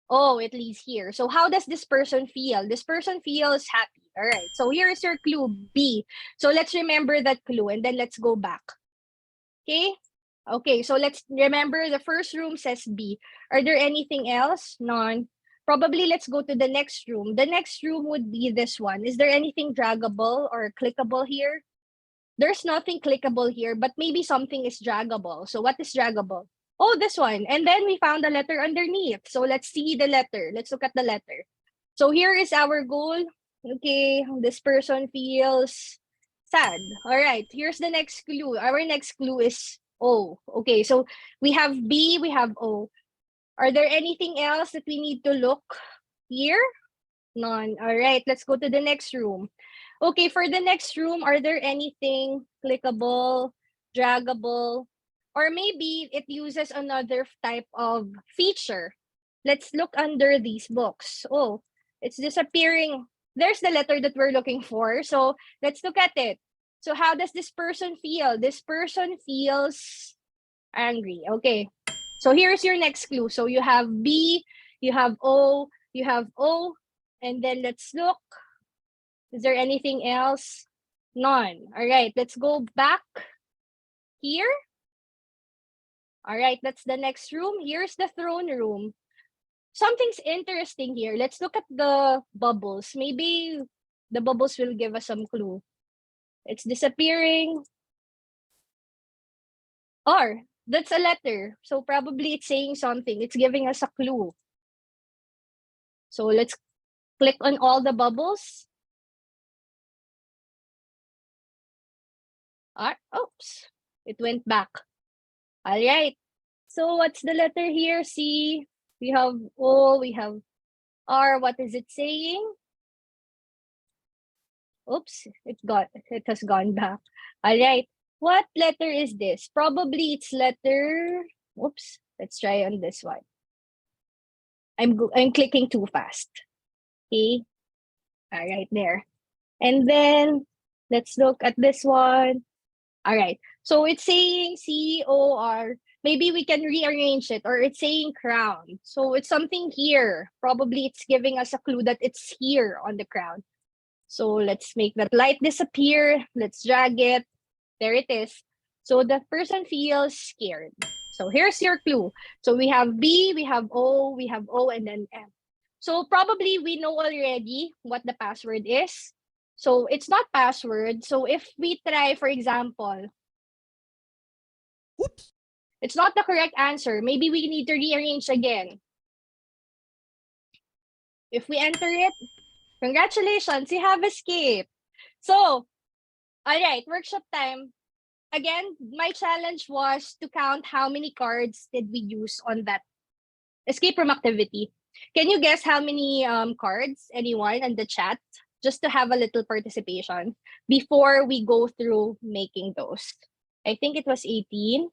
Oh, it leads here. So how does this person feel? This person feels happy. All right. So here is your clue, B. So let's remember that clue, and then let's go back. Okay. Okay. So let's remember the first room says B. Are there anything else? None. Probably let's go to the next room. The next room would be this one. Is there anything draggable or clickable here? There's nothing clickable here, but maybe something is draggable. So what is draggable? Oh, this one. And then we found a letter underneath. So let's see the letter. Let's look at the letter. So here is our goal. Okay, this person feels sad. All right, here's the next clue. Our next clue is, O. Okay, so we have B, we have O. Are there anything else that we need to look here? None. All right, let's go to the next room. Okay, for the next room, are there anything clickable, draggable, or maybe it uses another type of feature? Let's look under these books. Oh, it's disappearing. There's the letter that we're looking for. So let's look at it. So how does this person feel? This person feels angry. Okay. So here's your next clue. So you have B, you have O, you have O, and then let's look. Is there anything else? None. All right, let's go back here. All right, that's the next room. Here's the throne room. Something's interesting here. Let's look at the bubbles. Maybe the bubbles will give us some clue. It's disappearing. Or that's a letter. So probably it's saying something. It's giving us a clue. So let's click on all the bubbles. Oops, it went back. All right. So what's the letter here? C. We have O, we have R. What is it saying? Oops, it has gone back. All right. What letter is this? Probably it's letter. Oops. Let's try on this one. I'm clicking too fast. Okay. All right, there. And then let's look at this one. All right. So it's saying COR. Maybe we can rearrange it, or it's saying crown. So it's something here. Probably it's giving us a clue that it's here on the crown. So let's make that light disappear. Let's drag it. There it is. So the person feels scared. So here's your clue. So we have B, we have O, and then M. So probably we know already what the password is. So it's not password. So if we try, for example, Whoops. It's not the correct answer. Maybe we need to rearrange again. If we enter it, congratulations, you have escaped. So, all right, workshop time. Again, my challenge was to count how many cards did we use on that escape room activity. Can you guess how many cards? Anyone in the chat? Just to have a little participation before we go through making those. I think it was 18,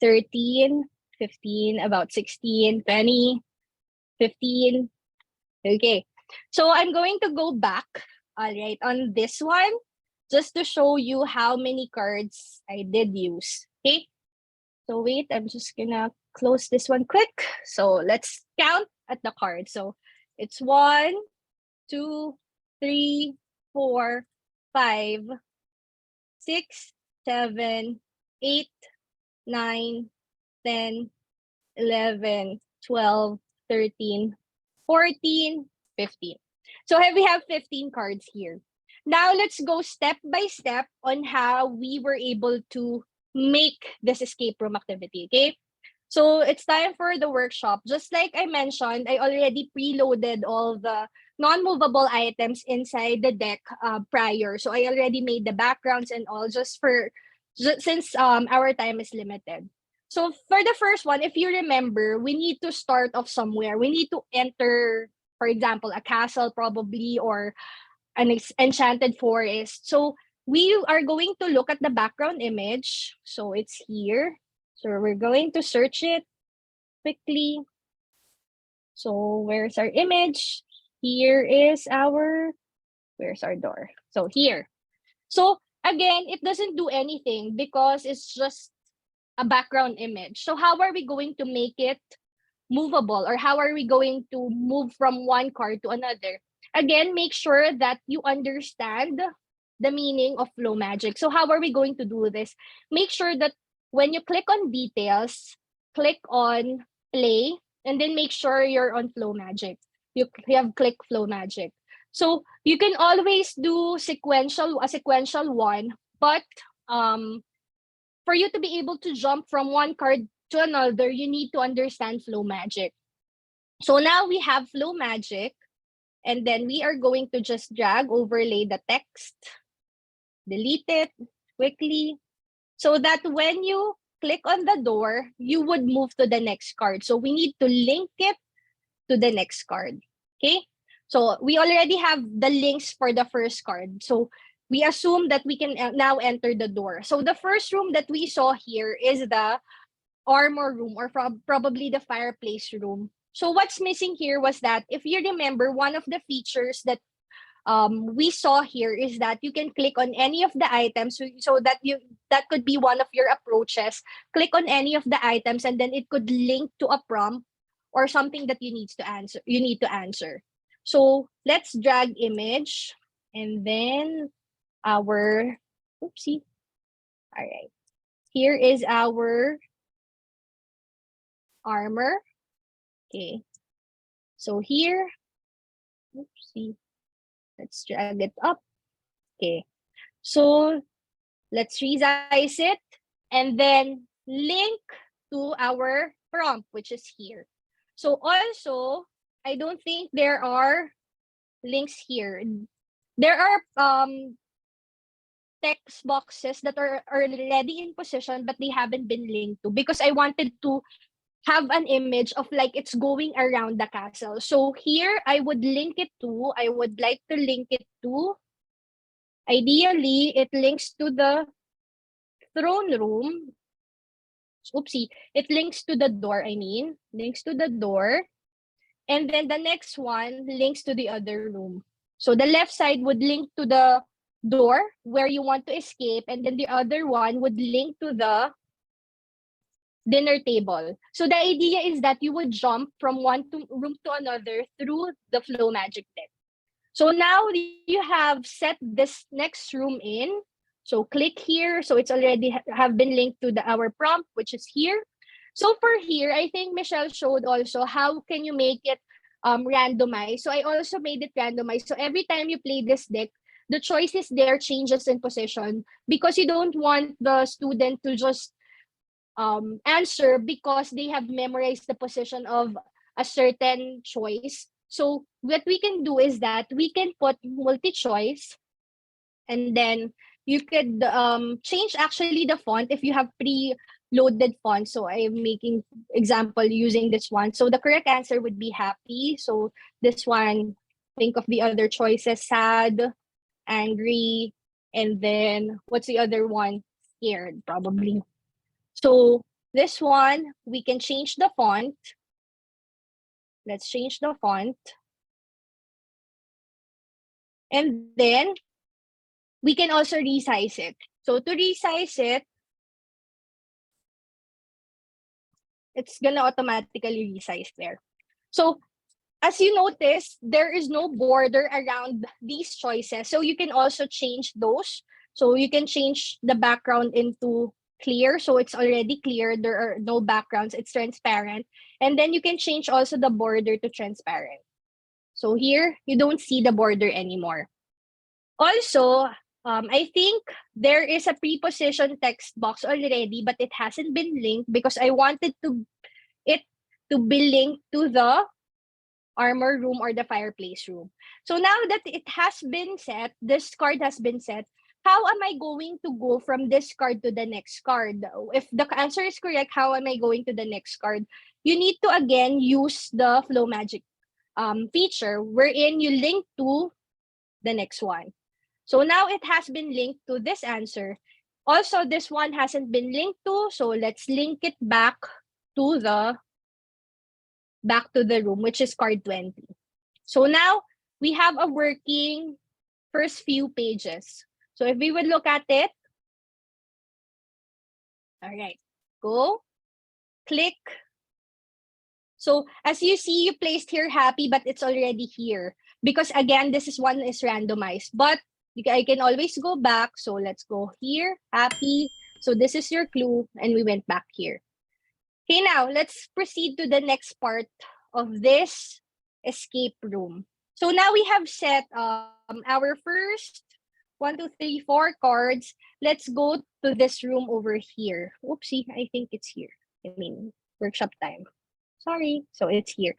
13, 15, about 16, 20, 15. Okay. So I'm going to go back, all right, on this one, just to show you how many cards I did use. Okay. So wait, I'm just gonna close this one quick. So let's count at the card. So it's 1, 2, 3, 4, 5, 6, 7, 8, 9, 10, 11, 12, 13, 14, 15. So we have 15 cards here. Now let's go step by step on how we were able to make this escape room activity, okay? So it's time for the workshop. Just like I mentioned, I already preloaded all the non-movable items inside the deck prior. So I already made the backgrounds and all since our time is limited. So for the first one, if you remember, we need to start off somewhere. We need to enter, for example, a castle probably, or an enchanted forest. So we are going to look at the background image. So it's here. So we're going to search it quickly. So where's our image? Where's our door? So here. So again, it doesn't do anything because it's just a background image. So how are we going to make it movable, or how are we going to move from one card to another? Again, make sure that you understand the meaning of flow magic. So how are we going to do this? Make sure that when you click on details, click on play, and then make sure you're on flow magic. You have click flow magic. So you can always do a sequential one, but for you to be able to jump from one card to another, you need to understand flow magic. So now we have flow magic, and then we are going to just drag, overlay the text, delete it quickly, so that when you click on the door, you would move to the next card. So we need to link it to the next card. Okay? So we already have the links for the first card. So we assume that we can now enter the door. So the first room that we saw here is the armor room, or probably the fireplace room. So what's missing here was that, if you remember, one of the features that we saw here is that you can click on any of the items, so that could be one of your approaches. Click on any of the items and then it could link to a prompt or something that you need to answer. So let's drag image, and then our oopsie. All right. Here is our armor. Okay. So here, oopsie. Let's drag it up. Okay. So let's resize it and then link to our prompt, which is here. So also, I don't think there are links here. There are text boxes that are already in position, but they haven't been linked to, because I wanted to have an image of like it's going around the castle. So here I would like to link it to, ideally it links to the throne room. Oopsie, it links to the door, links to the door. And then the next one links to the other room. So the left side would link to the door where you want to escape, and then the other one would link to the dinner table. So the idea is that you would jump from one room to another through the flow magic deck. So now you have set this next room in. So click here. So it's already have been linked to our prompt, which is here. So for here, I think Michelle showed also how can you make it randomized. So I also made it randomized. So every time you play this deck, the choices there changes in position, because you don't want the student to just answer because they have memorized the position of a certain choice. So what we can do is that we can put multi-choice, and then you could change actually the font if you have pre-loaded font. So I'm making example using this one. So the correct answer would be happy. So this one, think of the other choices: sad, angry, and then what's the other one? Scared, probably. So this one, we can change the font. Let's change the font. And then we can also resize it. So to resize it, it's gonna automatically resize there. So as you notice, there is no border around these choices. So you can also change those. So you can change the background into clear. So it's already clear. There are no backgrounds. It's transparent. And then you can change also the border to transparent. So here, you don't see the border anymore. Also, I think there is a preposition text box already, but it hasn't been linked because I wanted it to be linked to the armor room or the fireplace room. So now that it has been set, this card has been set, how am I going to go from this card to the next card? If the answer is correct, how am I going to the next card? You need to again use the flow magic feature wherein you link to the next one. So now it has been linked to this answer. Also, this one hasn't been linked to, so let's link it back to the room, which is card 20. So now we have a working first few pages. So if we would look at it, all right, go, click. So as you see, you placed here happy, but it's already here. Because again, this one is randomized, but I can always go back. So let's go here, happy. So this is your clue, and we went back here. Okay, now let's proceed to the next part of this escape room. So now we have set our first 1, 2, 3, 4 cards. Let's go to this room over here. Oopsie, I think it's here. Workshop time. Sorry. So it's here.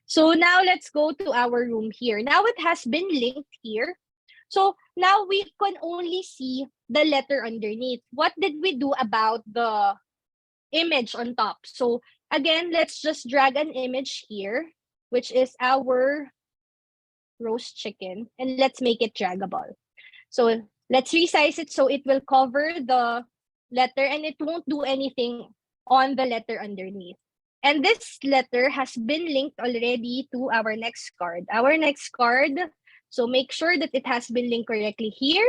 So now let's go to our room here. Now it has been linked here. So now we can only see the letter underneath. What did we do about the image on top. So again, let's just drag an image here, which is our roast chicken, and let's make it draggable. So let's resize it so it will cover the letter and it won't do anything on the letter underneath. And this letter has been linked already to our next card. Our next card, so make sure that it has been linked correctly here.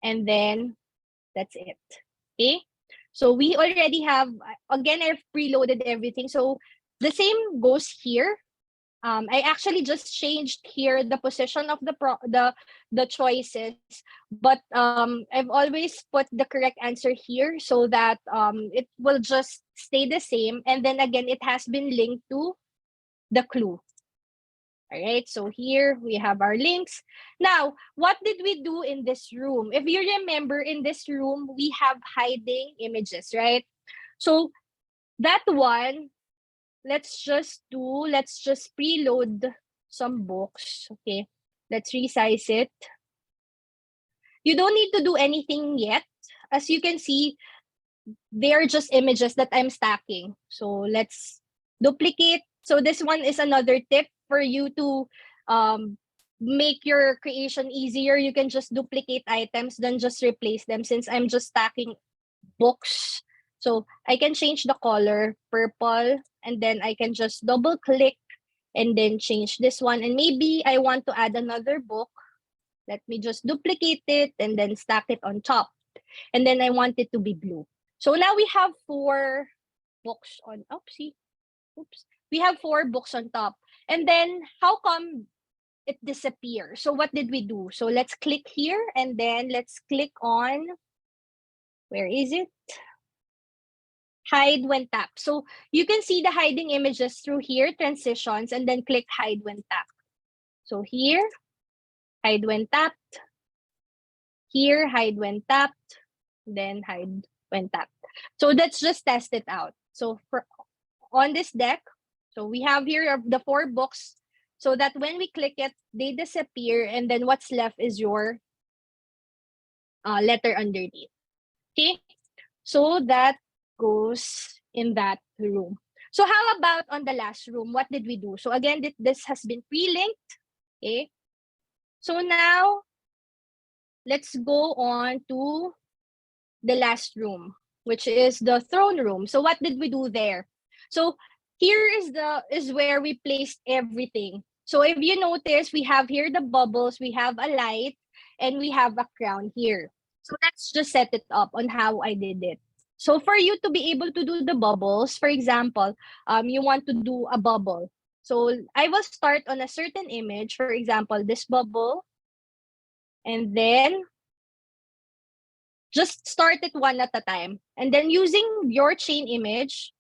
And then that's it. Okay. So we already have, again, I've preloaded everything. So the same goes here. I actually just changed here the position of the choices, but I've always put the correct answer here so that it will just stay the same. And then again, it has been linked to the clue. All right, so here we have our links. Now, what did we do in this room? If you remember, in this room, we have hiding images, right? So that one, let's just preload some books. Okay, let's resize it. You don't need to do anything yet. As you can see, they're just images that I'm stacking. So let's duplicate. So this one is another tip for you to make your creation easier. You can just duplicate items, then just replace them, since I'm just stacking books. So I can change the color purple, and then I can just double click and then change this one. And maybe I want to add another book. Let me just duplicate it and then stack it on top. And then I want it to be blue. So now we have 4 books on, we have 4 books on top. And then how come it disappears? So what did we do? So let's click here and then let's click on, where is it? Hide when tapped. So you can see the hiding images through here, transitions, and then click hide when tapped. So here, hide when tapped. Here, hide when tapped. Then hide when tapped. So let's just test it out. So on this deck, so we have here the 4 books, so that when we click it, they disappear, and then what's left is your letter underneath. Okay, so that goes in that room. So how about on the last room? What did we do? So again, this has been pre-linked. Okay, so now let's go on to the last room, which is the throne room. So what did we do there? So here is where we placed everything. So if you notice, we have here the bubbles, we have a light, and we have a crown here. So let's just set it up on how I did it. So for you to be able to do the bubbles, for example, you want to do a bubble. So I will start on a certain image, for example, this bubble, and then just start it one at a time. And then using your chain image,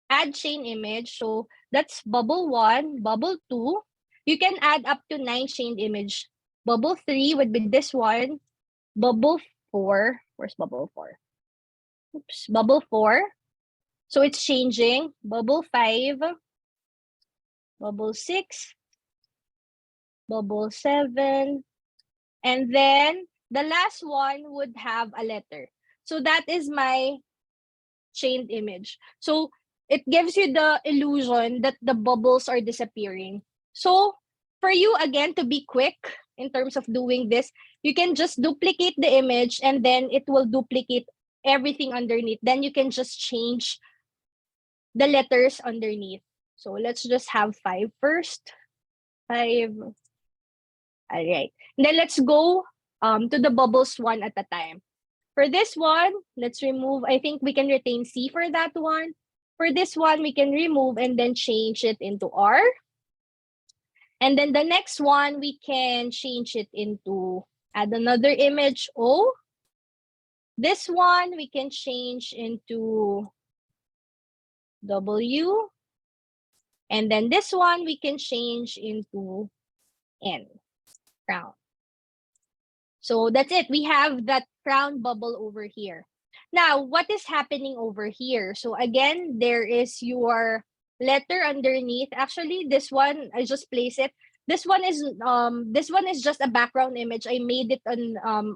add chain image. So that's bubble 1, bubble 2. You can add up to 9 chained image. Bubble 3 would be this one. Bubble 4. Where's bubble 4? Oops, bubble 4. So it's changing. Bubble 5. Bubble 6. Bubble 7. And then the last one would have a letter. So that is my chained image. So it gives you the illusion that the bubbles are disappearing. So for you, again, to be quick in terms of doing this, you can just duplicate the image and then it will duplicate everything underneath. Then you can just change the letters underneath. So let's just have 5 first. 5. All right. And then let's go to the bubbles one at a time. For this one, let's remove, I think we can retain C for that one. For this one, we can remove and then change it into R. And then the next one, we can change it into, add another image, O. This one, we can change into W. And then this one, we can change into N, crown. So that's it. We have that crown bubble over here. Now, what is happening over here? So again, there is your letter underneath. Actually, this one, I just place it. This one is just a background image. I made it on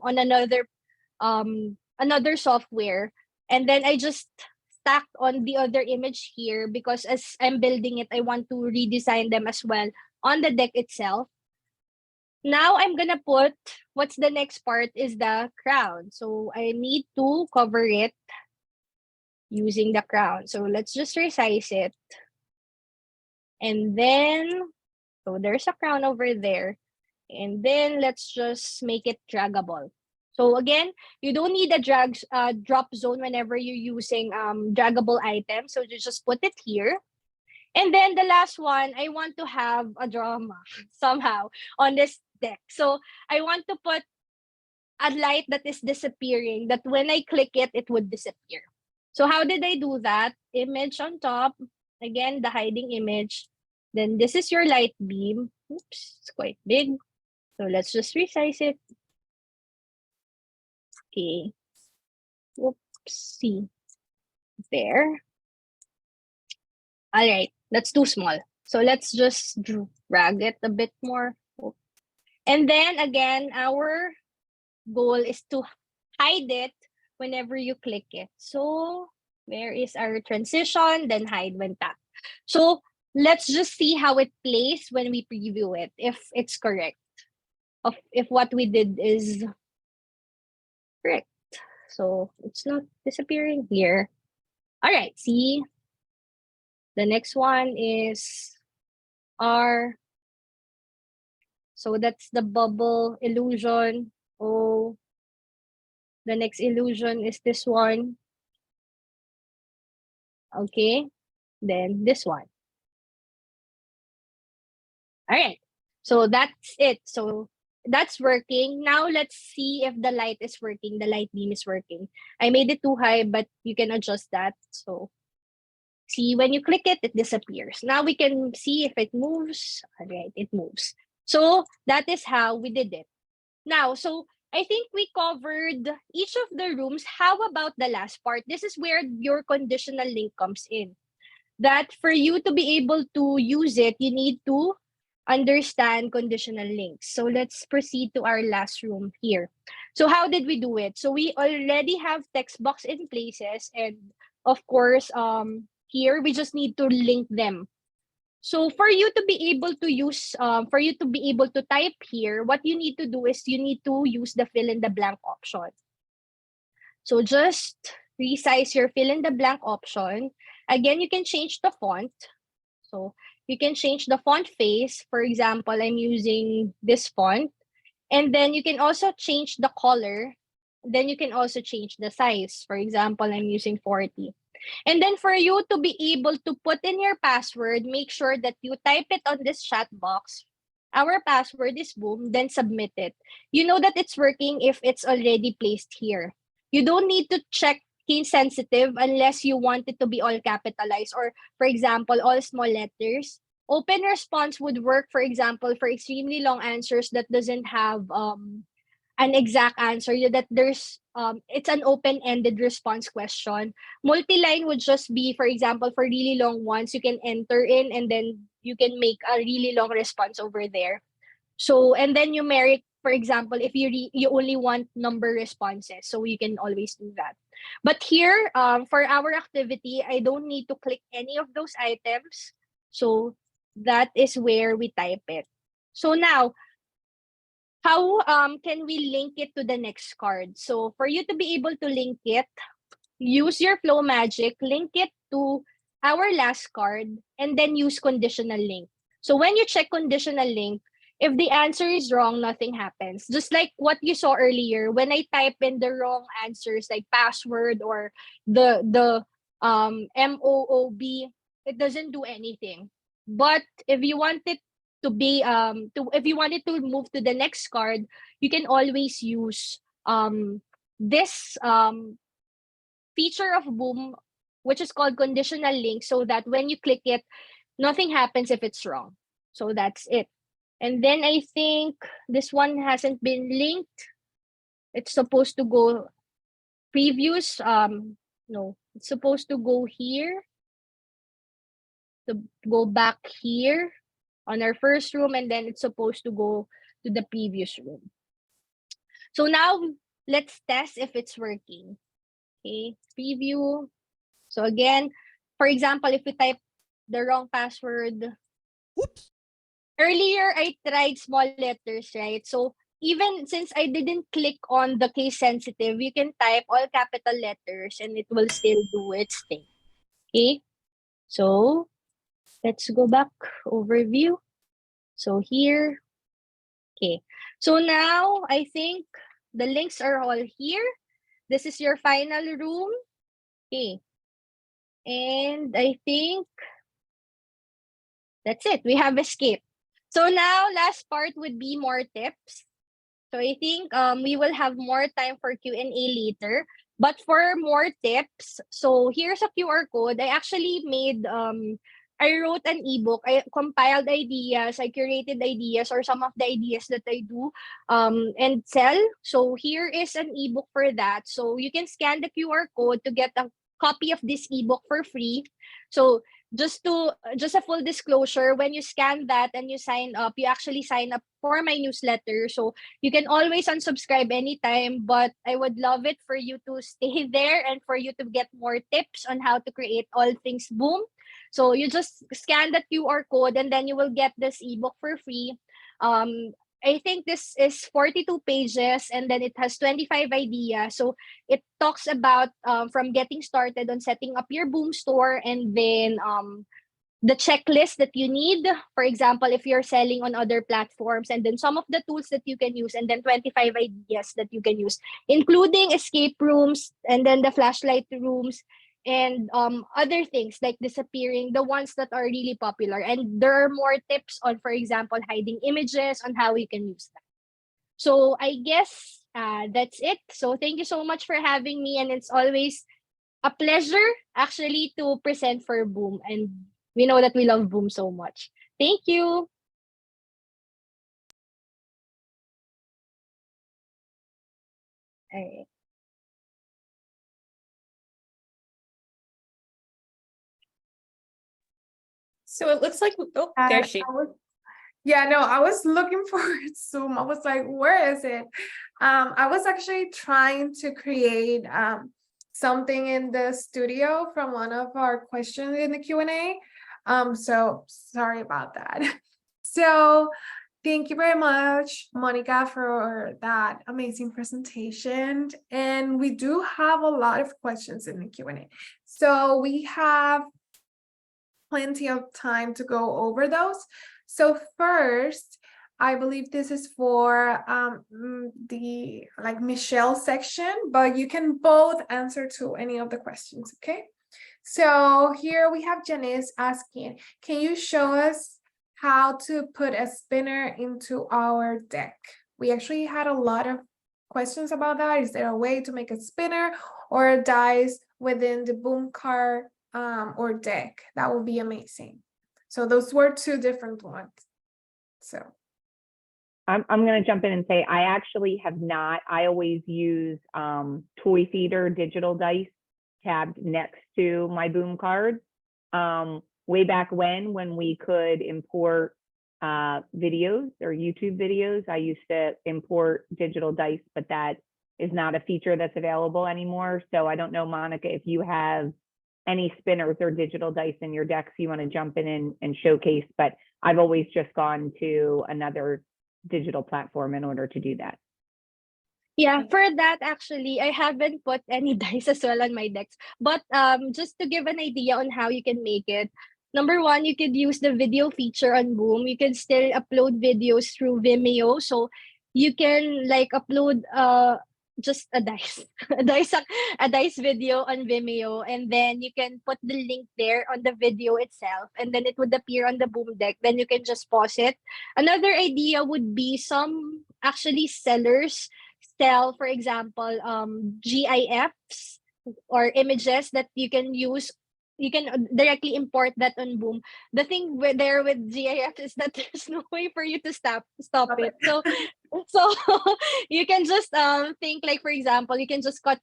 another software, and then I just stacked on the other image here because as I'm building it, I want to redesign them as well on the deck itself. Now I'm gonna put, what's the next part is the crown. So I need to cover it using the crown. So let's just resize it. And then, so there's a crown over there. And then let's just make it draggable. So again, you don't need a drop zone whenever you're using draggable items. So you just put it here. And then the last one, I want to have a drama somehow on this deck. So I want to put a light that is disappearing, that when I click it, it would disappear. So how did I do that? Image on top, again, the hiding image. Then this is your light beam. Oops, it's quite big. So let's just resize it. Okay. Oopsie. There. All right, that's too small. So let's just drag it a bit more. And then again, our goal is to hide it whenever you click it. So where is our transition? Then hide when tapped. So let's just see how it plays when we preview it, if it's correct. If what we did is correct. So it's not disappearing here. All right, see. The next one is R. So that's the bubble illusion. Oh, the next illusion is this one. Okay, then this one. All right, so that's it. So that's working. Now let's see if the light is working. The light beam is working. I made it too high, but you can adjust that. So see, when you click it, it disappears. Now we can see if it moves. All right, it moves. So that is how we did it. Now, so I think we covered each of the rooms. How about the last part? This is where your conditional link comes in. That for you to be able to use it, you need to understand conditional links. So let's proceed to our last room here. So how did we do it? So we already have text box in places, and of course, here we just need to link them. So for you to be able to use, for you to be able to type here, what you need to do is you need to use the fill in the blank option. So just resize your fill in the blank option. Again, you can change the font. So you can change the font face. For example, I'm using this font. And then you can also change the color. Then you can also change the size. For example, I'm using 40. And then for you to be able to put in your password, make sure that you type it on this chat box. Our password is boom, then submit it. You know that it's working if it's already placed here. You don't need to check case sensitive unless you want it to be all capitalized or, for example, all small letters. Open response would work, for example, for extremely long answers that doesn't have an exact answer, that there's it's an open-ended response question. Multi-line would just be, for example, for really long ones, you can enter in and then you can make a really long response over there. So, and then numeric, for example, if you only want number responses, so you can always do that. But here, for our activity, I don't need to click any of those items. So that is where we type it. So now, how can we link it to the next card? So for you to be able to link it, use your flow magic, link it to our last card, and then use conditional link. So when you check conditional link, if the answer is wrong, nothing happens. Just like what you saw earlier, when I type in the wrong answers like password or the MOOB, it doesn't do anything. But if you want it to be if you wanted to move to the next card, you can always use this feature of Boom, which is called conditional link, so that when you click it, nothing happens if it's wrong. So that's it. And then I think this one hasn't been linked. It's supposed to go previews. No, it's supposed to go here. To go back here on our first room, and then it's supposed to go to the previous room. So now let's test if it's working. Okay, preview. So again, for example, if we type the wrong password, Oops. earlier I tried small letters, right? So even since I didn't click on the case sensitive, you can type all capital letters and it will still do its thing. Okay, so let's go back, overview. So here, okay. So now I think the links are all here. This is your final room. Okay. And I think that's it. We have escape. So now last part would be more tips. So I think we will have more time for Q&A later. But for more tips, so here's a QR code. I actually made I wrote an ebook. I compiled ideas, I curated ideas or some of the ideas that I do and sell. So here is an ebook for that. So you can scan the QR code to get a copy of this ebook for free. So just a full disclosure, when you scan that and you sign up, you actually sign up for my newsletter. So you can always unsubscribe anytime, but I would love it for you to stay there and for you to get more tips on how to create all things Boom. So you just scan that QR code and then you will get this ebook for free. I think this is 42 pages and then it has 25 ideas. So it talks about from getting started on setting up your Boom store and then the checklist that you need. For example, if you're selling on other platforms, and then some of the tools that you can use, and then 25 ideas that you can use, including escape rooms and then the flashlight rooms and other things like disappearing, the ones that are really popular. And there are more tips on, for example, hiding images, on how you can use that. So I guess that's it. So thank you so much for having me. And it's always a pleasure actually to present for Boom. And we know that we love Boom so much. Thank you. All right. So it looks like, oh, there she. I was looking for Zoom. I was like, where is it? I was actually trying to create something in the studio from one of our questions in the Q&A. So sorry about that. So thank you very much, Monica, for that amazing presentation. And we do have a lot of questions in the Q&A. So we have plenty of time to go over those. So first, I believe this is for the Michelle section, but you can both answer to any of the questions, okay? So here we have Janice asking, can you show us how to put a spinner into our deck? We actually had a lot of questions about that. Is there a way to make a spinner or a dice within the Boom card or deck? That would be amazing. So those were two different ones. So I'm going to jump in and say I actually have not. I always use Toy Theater digital dice tabbed next to my Boom card. Way back when we could import videos or YouTube videos, I used to import digital dice, but that is not a feature that's available anymore. So I don't know, Monica, if you have any spinners or digital dice in your decks you want to jump in and showcase, but I've always just gone to another digital platform in order to do that. Yeah, for that, actually, I haven't put any dice as well on my decks. But just to give an idea on how you can make it, number one, you could use the video feature on Boom. You can still upload videos through Vimeo. So you can upload just a dice, a dice video on Vimeo, and then you can put the link there on the video itself, and then it would appear on the Boom deck. Then you can just pause it. Another idea would be some actually sellers sell, for example, GIFs or images that you can use. You can directly import that on Boom. The thing with GIF is that there's no way for you to stop it. So you can just think, like, for example, you can just cut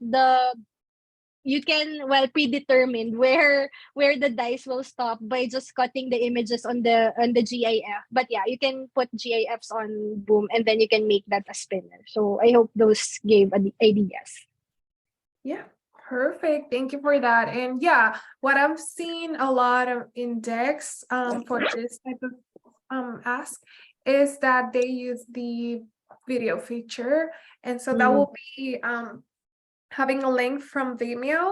predetermine where the dice will stop by just cutting the images on the GIF. But yeah, you can put GIFs on Boom and then you can make that a spinner. So I hope those gave ideas. yeah, Perfect. Thank you for that. And yeah, what I've seen a lot of index for this type of ask is that they use the video feature. And so that will be having a link from Vimeo,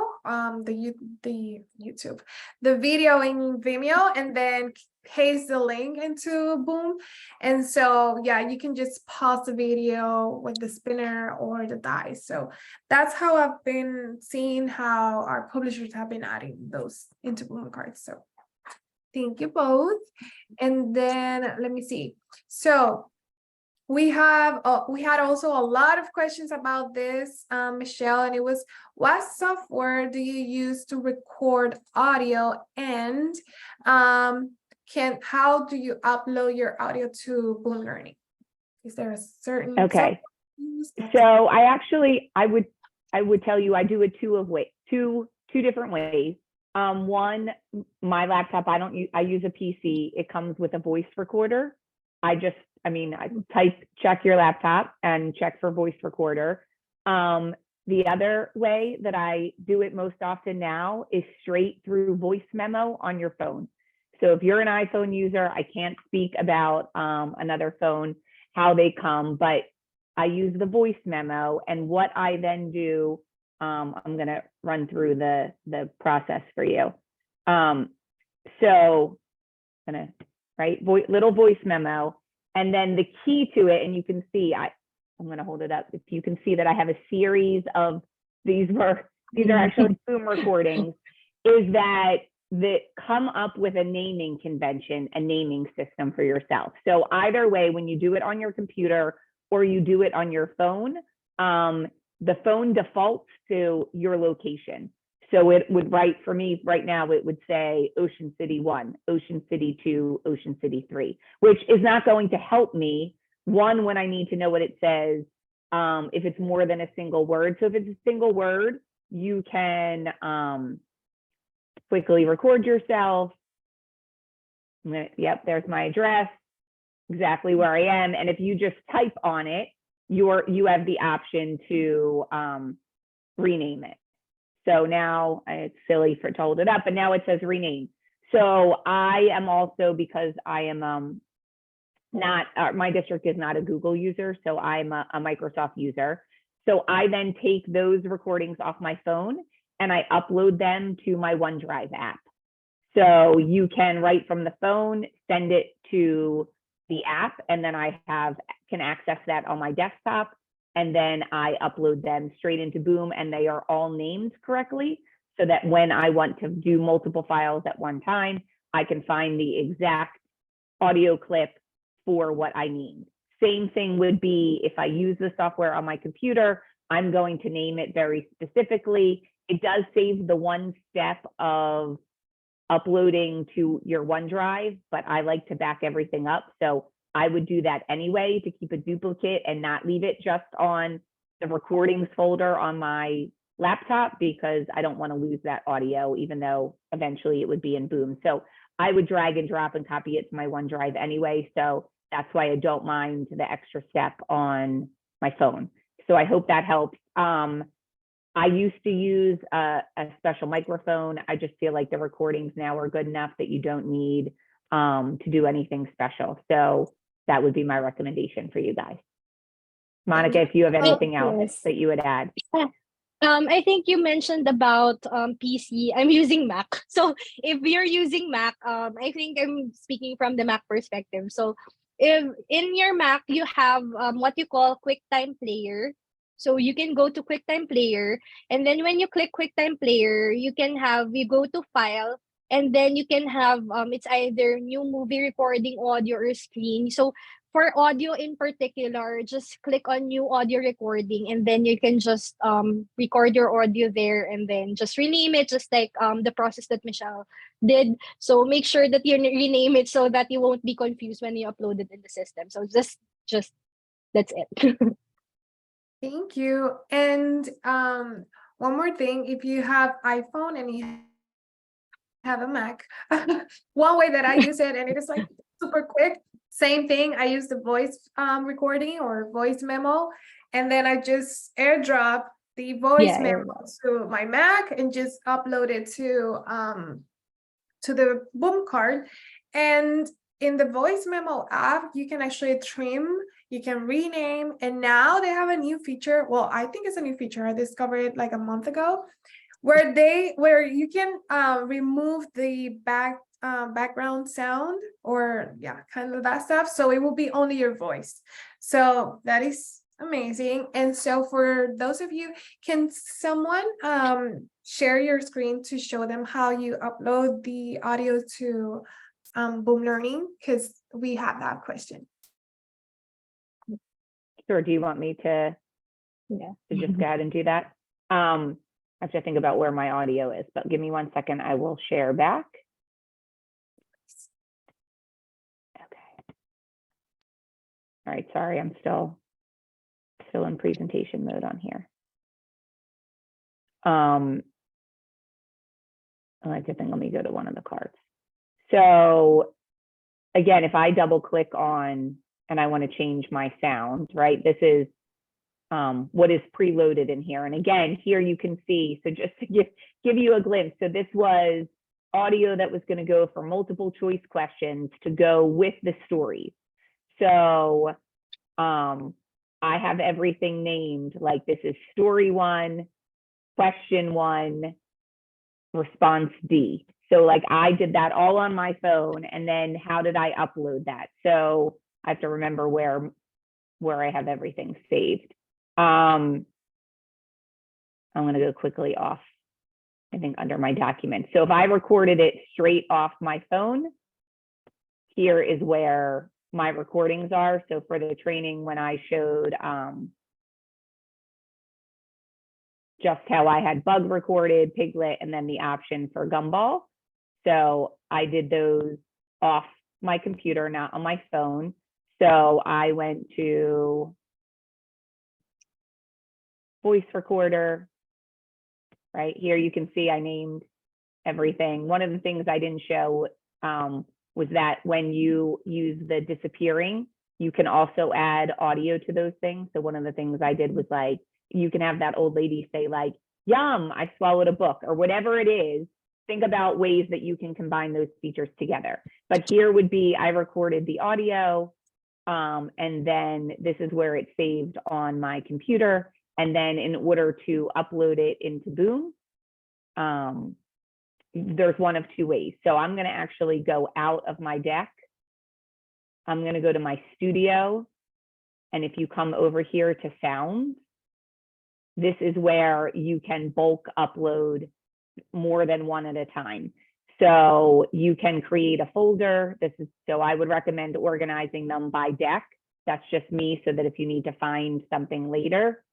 the YouTube, the video in Vimeo, and then paste the link into Boom. And so yeah, you can just pause the video with the spinner or the dice. So that's how I've been seeing how our publishers have been adding those into Boom cards. So thank you both. And then let me see. So we had also a lot of questions about this, Michelle, and it was, what software do you use to record audio, and how do you upload your audio to Boom Learning? Is there a certain Okay. So I would tell you I do it two different ways. One, my laptop, I use a PC. It comes with a voice recorder. I type, check your laptop and check for voice recorder. The other way that I do it most often now is straight through voice memo on your phone. So if you're an iPhone user, I can't speak about another phone, how they come, but I use the voice memo. And what I then do, I'm going to run through the process for you. So I'm going to write little voice memo. And then the key to it, and you can see, I'm going to hold it up. If you can see that I have a series of these are actually Boom recordings, is that come up with a naming convention, a naming system for yourself. So either way, when you do it on your computer or you do it on your phone, the phone defaults to your location. So it would write for me right now, it would say Ocean City 1, Ocean City 2, Ocean City 3, which is not going to help me, one, when I need to know what it says, if it's more than a single word. So if it's a single word, you can quickly record yourself. Yep, there's my address, exactly where I am. And if you just type on it, you have the option to rename it. So now it's silly to hold it up, but now it says rename. So I am also, because I am not, my district is not a Google user, so I'm a Microsoft user. So I then take those recordings off my phone and I upload them to my OneDrive app. So you can write from the phone, send it to the app, and then I can access that on my desktop. And then I upload them straight into Boom, and they are all named correctly, so that when I want to do multiple files at one time, I can find the exact audio clip for what I need. Same thing would be if I use the software on my computer, I'm going to name it very specifically. It does save the one step of uploading to your OneDrive, but I like to back everything up. So I would do that anyway to keep a duplicate and not leave it just on the recordings folder on my laptop, because I don't want to lose that audio, even though eventually it would be in Boom. So I would drag and drop and copy it to my OneDrive anyway. So that's why I don't mind the extra step on my phone. So I hope that helps. I used to use a special microphone. I just feel like the recordings now are good enough that you don't need to do anything special. So that would be my recommendation for you guys. Monica, if you have anything else that you would add. I think you mentioned about PC. I'm using Mac. So if you're using Mac, I think I'm speaking from the Mac perspective. So if in your Mac, you have what you call QuickTime Player. So you can go to QuickTime Player. And then when you click QuickTime Player, you go to File. And then you can have, it's either new movie recording, audio, or screen. So for audio in particular, just click on new audio recording, and then you can just record your audio there, and then just rename it, just like the process that Michelle did. So make sure that you rename it so that you won't be confused when you upload it in the system. So just that's it. Thank you. And one more thing, if you have iPhone and you have a Mac, one way that I use it, and it is like super quick, same thing, I use the voice recording or voice memo, and then I just airdrop the voice Yeah, memo to my Mac and just upload it to the boom card. And in the voice memo app, you can actually trim, you can rename, and now they have a new feature. Well, I think it's a new feature. I discovered it like a month ago, where you can remove the background sound, or kind of that stuff, so it will be only your voice. So that is amazing. And so for those of you, can someone share your screen to show them how you upload the audio to Boom Learning, because we have that question. Sure. Do you want me to just go ahead and do that? I have to think about where my audio is, but give me 1 second. I will share back. Okay. All right. Sorry, I'm still in presentation mode on here. I like to think, let me go to one of the cards. So again, if I double click on, and I want to change my sound, right? This is what is preloaded in here. And again, here you can see, so just to give you a glimpse. So this was audio that was going to go for multiple choice questions to go with the stories. So I have everything named, like this is story 1, question 1, response D. So like I did that all on my phone, and then how did I upload that? So I have to remember where I have everything saved. I'm going to go quickly off, I think, under my documents. So if I recorded it straight off my phone, here is where my recordings are. So for the training, when I showed just how I had Bug recorded, Piglet, and then the option for Gumball. So I did those off my computer, not on my phone. So I went to voice recorder. Right here, you can see I named everything. One of the things I didn't show was that when you use the disappearing, you can also add audio to those things. So one of the things I did was like, you can have that old lady say like, yum, I swallowed a book, or whatever it is. Think about ways that you can combine those features together. But here would be, I recorded the audio, and then this is where it's saved on my computer. And then in order to upload it into Boom, there's one of 2 ways. So I'm going to actually go out of my deck. I'm going to go to my studio. And if you come over here to sounds, this is where you can bulk upload more than one at a time. So you can create a folder. So I would recommend organizing them by deck. That's just me, so that if you need to find something later.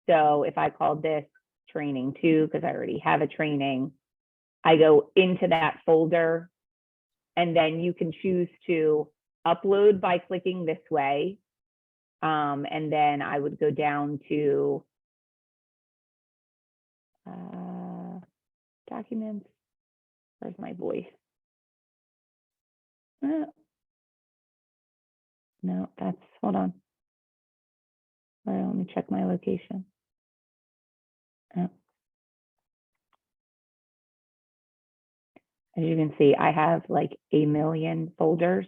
So if I called this training 2, because I already have a training, I go into that folder, and then you can choose to upload by clicking this way. And then I would go down to documents. Where's my voice? No, hold on. All right, let me check my location. As you can see, I have like a million folders.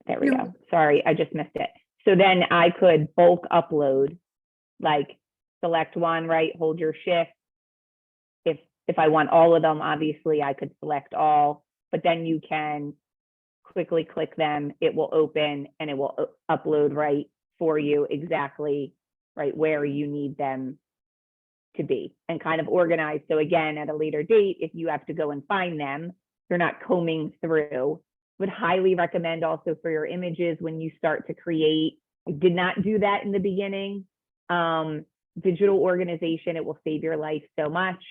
There we go. Sorry, I just missed it. So then I could bulk upload, like select one, right? Hold your shift. If I want all of them, obviously I could select all, but then you can quickly click them. It will open and it will upload right for you exactly right where you need them to be, and kind of organized. So again, at a later date, if you have to go and find them, you're not combing through. Would highly recommend also for your images when you start to create. I did not do that in the beginning. Digital organization, it will save your life so much.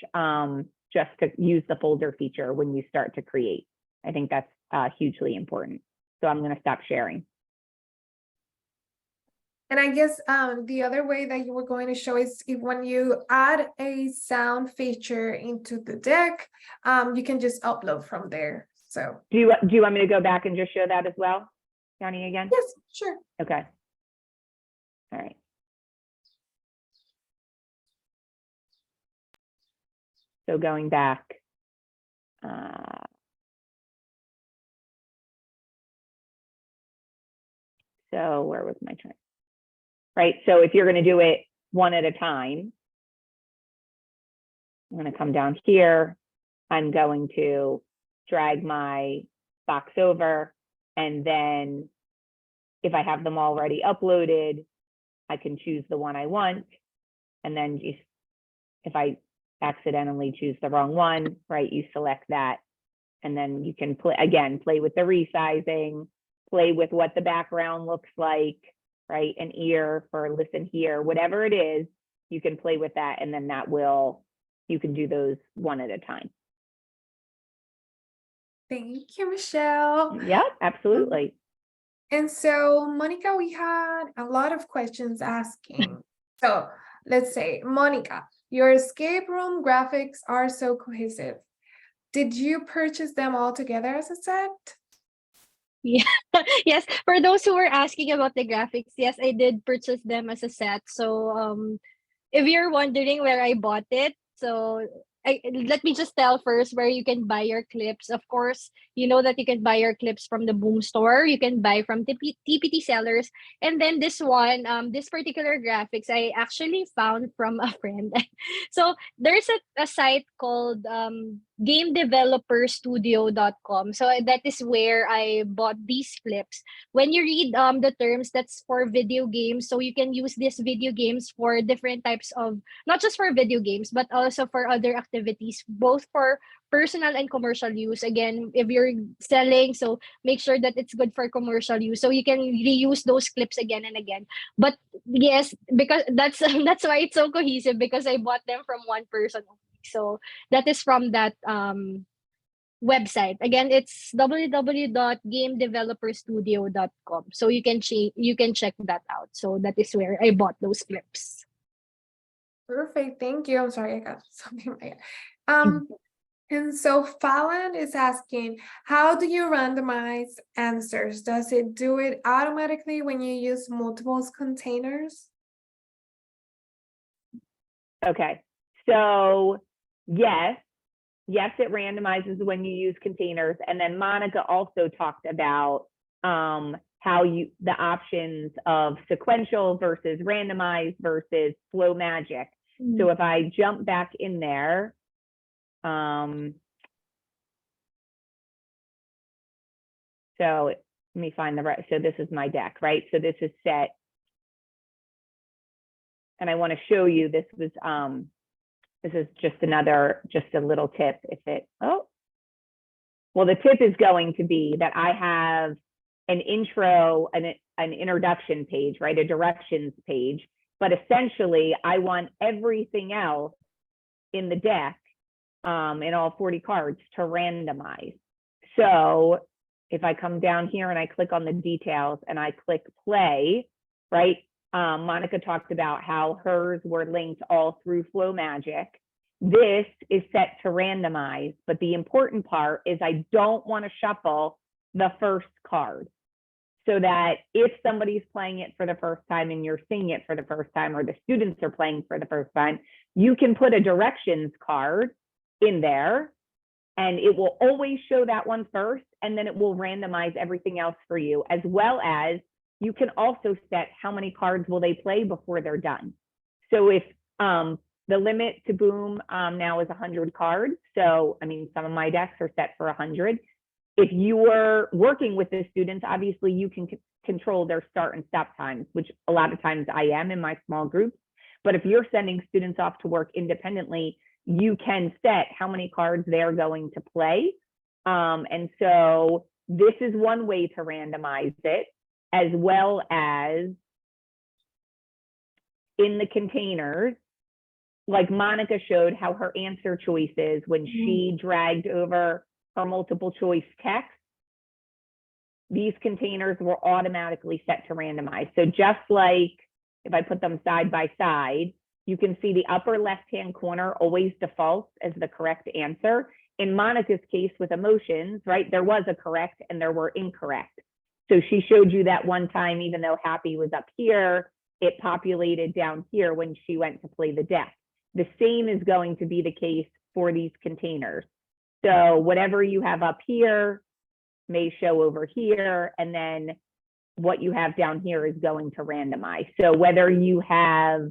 Just to use the folder feature when you start to create. I think that's hugely important. So I'm going to stop sharing. And I guess the other way that you were going to show is if when you add a sound feature into the deck, you can just upload from there. So do you want me to go back and just show that as well, Yanni, again? Yes, sure. Okay. All right. So going back, so where was my train? Right, so if you're going to do it one at a time, I'm going to come down here. I'm going to drag my box over, and then if I have them already uploaded, I can choose the one I want. And then if I accidentally choose the wrong one, right, you select that. And then you can play with the resizing, play with what the background looks like, right? An ear for listen here, whatever it is, you can play with that. And then you can do those one at a time. Thank you, Michelle. Yeah, absolutely. And so, Monica, we had a lot of questions asking. So let's say, Monica, your escape room graphics are so cohesive. Did you purchase them all together as a set? Yeah. Yes, for those who were asking about the graphics, yes, I did purchase them as a set. So if you're wondering where I bought it, so let me just tell first where you can buy your clips. Of course, you know that you can buy your clips from the Boom store. You can buy from TPT sellers. And then this one, this particular graphics, I actually found from a friend. So there's a site called gamedeveloperstudio.com. So that is where I bought these clips. When you read the terms, that's for video games. So you can use these video games for different types of, not just for video games, but also for other activities, both for personal and commercial use. Again, if you're selling, so make sure that it's good for commercial use. So you can reuse those clips again and again. But yes, because that's that's why it's so cohesive, because I bought them from one person. So that is from that website. Again, it's www.gamedeveloperstudio.com. So you can check that out. So that is where I bought those clips. Perfect. Thank you. I'm sorry, I got something in my ear. And so Fallon is asking, how do you randomize answers? Does it do it automatically when you use multiple containers? Okay, so yes, it randomizes when you use containers. And then Monica also talked about how the options of sequential versus randomized versus flow magic. So if I jump back in there, so let me find so this is my deck, right? So this is set. And I want to show you, this is just a little tip. Well, the tip is going to be that I have an intro, an introduction page, right? A directions page, but essentially I want everything else in the deck, in all 40 cards, to randomize. So if I come down here and I click on the details and I click play, right? Monica talked about how hers were linked all through Flow Magic. This is set to randomize, but the important part is I don't want to shuffle the first card, so that if somebody's playing it for the first time and you're seeing it for the first time, or the students are playing for the first time, you can put a directions card in there and it will always show that one first, and then it will randomize everything else for you, as well as you can also set how many cards will they play before they're done. So if the limit to Boom now is 100 cards. So, I mean, some of my decks are set for 100. If you are working with the students, obviously you can control their start and stop times, which a lot of times I am in my small groups. But if you're sending students off to work independently, you can set how many cards they're going to play. And so this is one way to randomize it, as well as in the containers, like Monica showed how her answer choices, when she dragged over her multiple choice text, these containers were automatically set to randomize. So just like if I put them side by side, you can see the upper left-hand corner always defaults as the correct answer. In Monica's case with emotions, right, there was a correct and there were incorrect. So she showed you that one time, even though happy was up here, it populated down here when she went to play the deck. The same is going to be the case for these containers. So whatever you have up here may show over here, and then what you have down here is going to randomize. So whether you have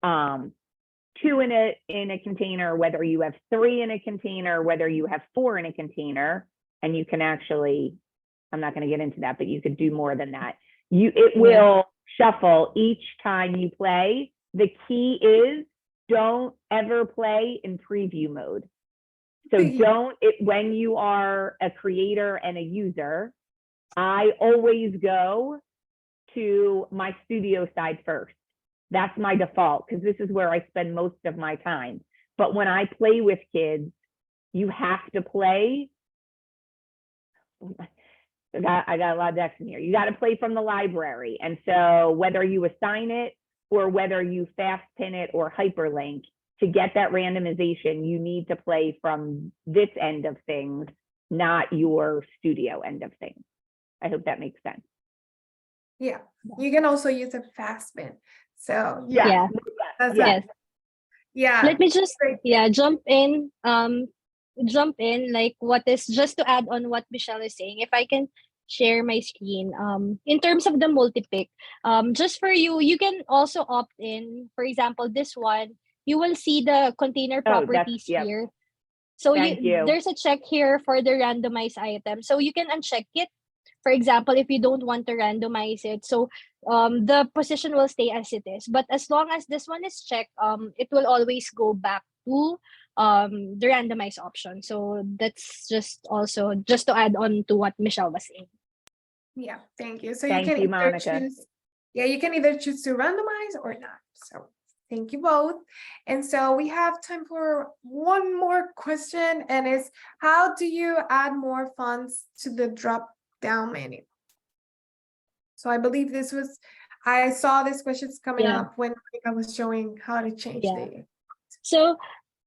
2 in a container, whether you have 3 in a container, whether you have 4 in a container, and you can actually, I'm not going to get into that, but you could do more than that. It will shuffle each time you play. The key is don't ever play in preview mode. So when you are a creator and a user, I always go to my studio side first. That's my default, because this is where I spend most of my time. But when I play with kids, you have to play. I got a lot of decks in here. You got to play from the library. And so whether you assign it or whether you fast pin it or hyperlink, to get that randomization, you need to play from this end of things, not your studio end of things. I hope that makes sense. Yeah, you can also use a fast spin. So Yeah. that's Yes. Yeah. Let me just jump in. Like what is, just to add on what Michelle is saying, if I can share my screen. In terms of the multi-pick, just for you, you can also opt in. For example, this one, you will see the container properties here. So there's a check here for the randomized item. So you can uncheck it. For example, if you don't want to randomize it, so the position will stay as it is. But as long as this one is checked, it will always go back to the randomized option. So that's just also just to add on to what Michelle was saying. Yeah, thank you. So Thank you can you, either Monica. choose, you can either choose to randomize or not. So thank you both. And so we have time for one more question, and it's, how do you add more fonts to the drop down menu? So I believe I saw this questions coming up when I was showing how to change the. So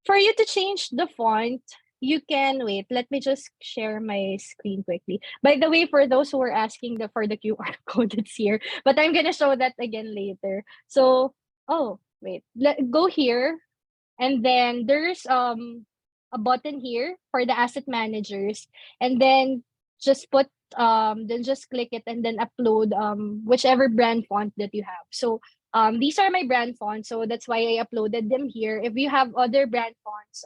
for you to change the font, you can wait. Let me just share my screen quickly. By the way, for those who are asking for the QR code, it's here, but I'm gonna show that again later. So, wait, go here, and then there's a button here for the asset managers, and then just put then just click it and then upload whichever brand font that you have. So these are my brand fonts, so that's why I uploaded them here. If you have other brand fonts,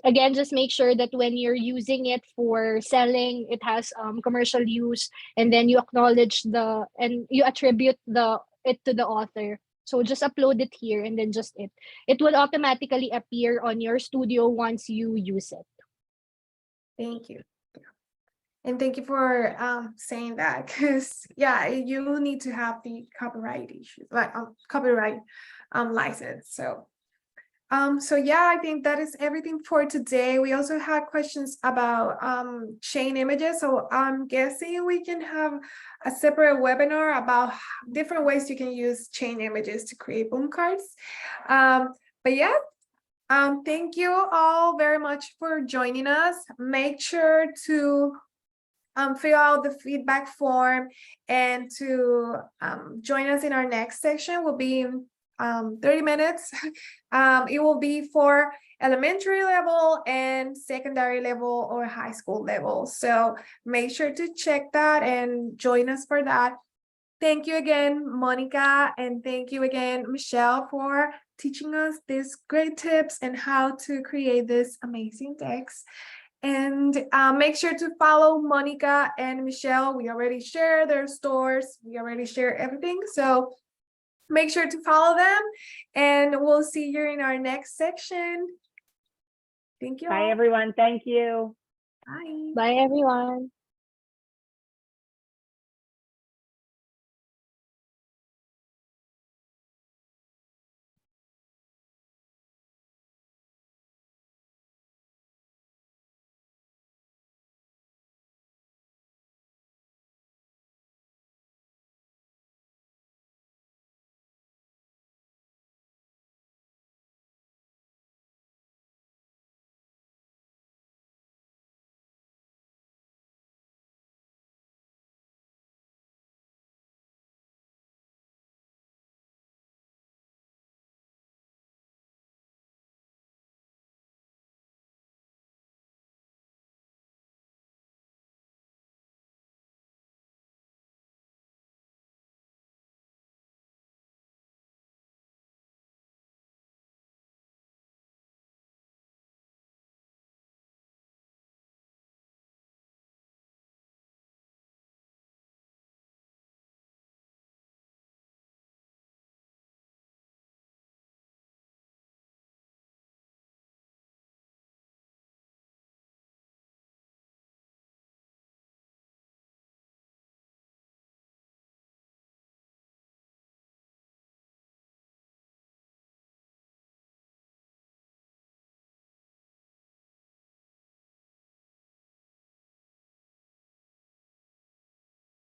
again, just make sure that when you're using it for selling, it has commercial use, and then you acknowledge and you attribute it to the author. So just upload it here, and then it will automatically appear on your studio once you use it. Thank you. And thank you for saying that, because you need to have the copyright issues, like copyright license. So I think that is everything for today. We also had questions about chain images. So I'm guessing we can have a separate webinar about different ways you can use chain images to create boom cards. Thank you all very much for joining us. Make sure to fill out the feedback form and to join us in our next section. Will be 30 minutes. It will be for elementary level and secondary level or high school level. So make sure to check that and join us for that. Thank you again, Monica, and thank you again, Michelle, for teaching us these great tips and how to create this amazing decks. And make sure to follow Monica and Michelle. We already share their stores. We already share everything. So make sure to follow them, and we'll see you in our next section. Thank you. Bye, everyone. Thank you. Bye. Bye, everyone.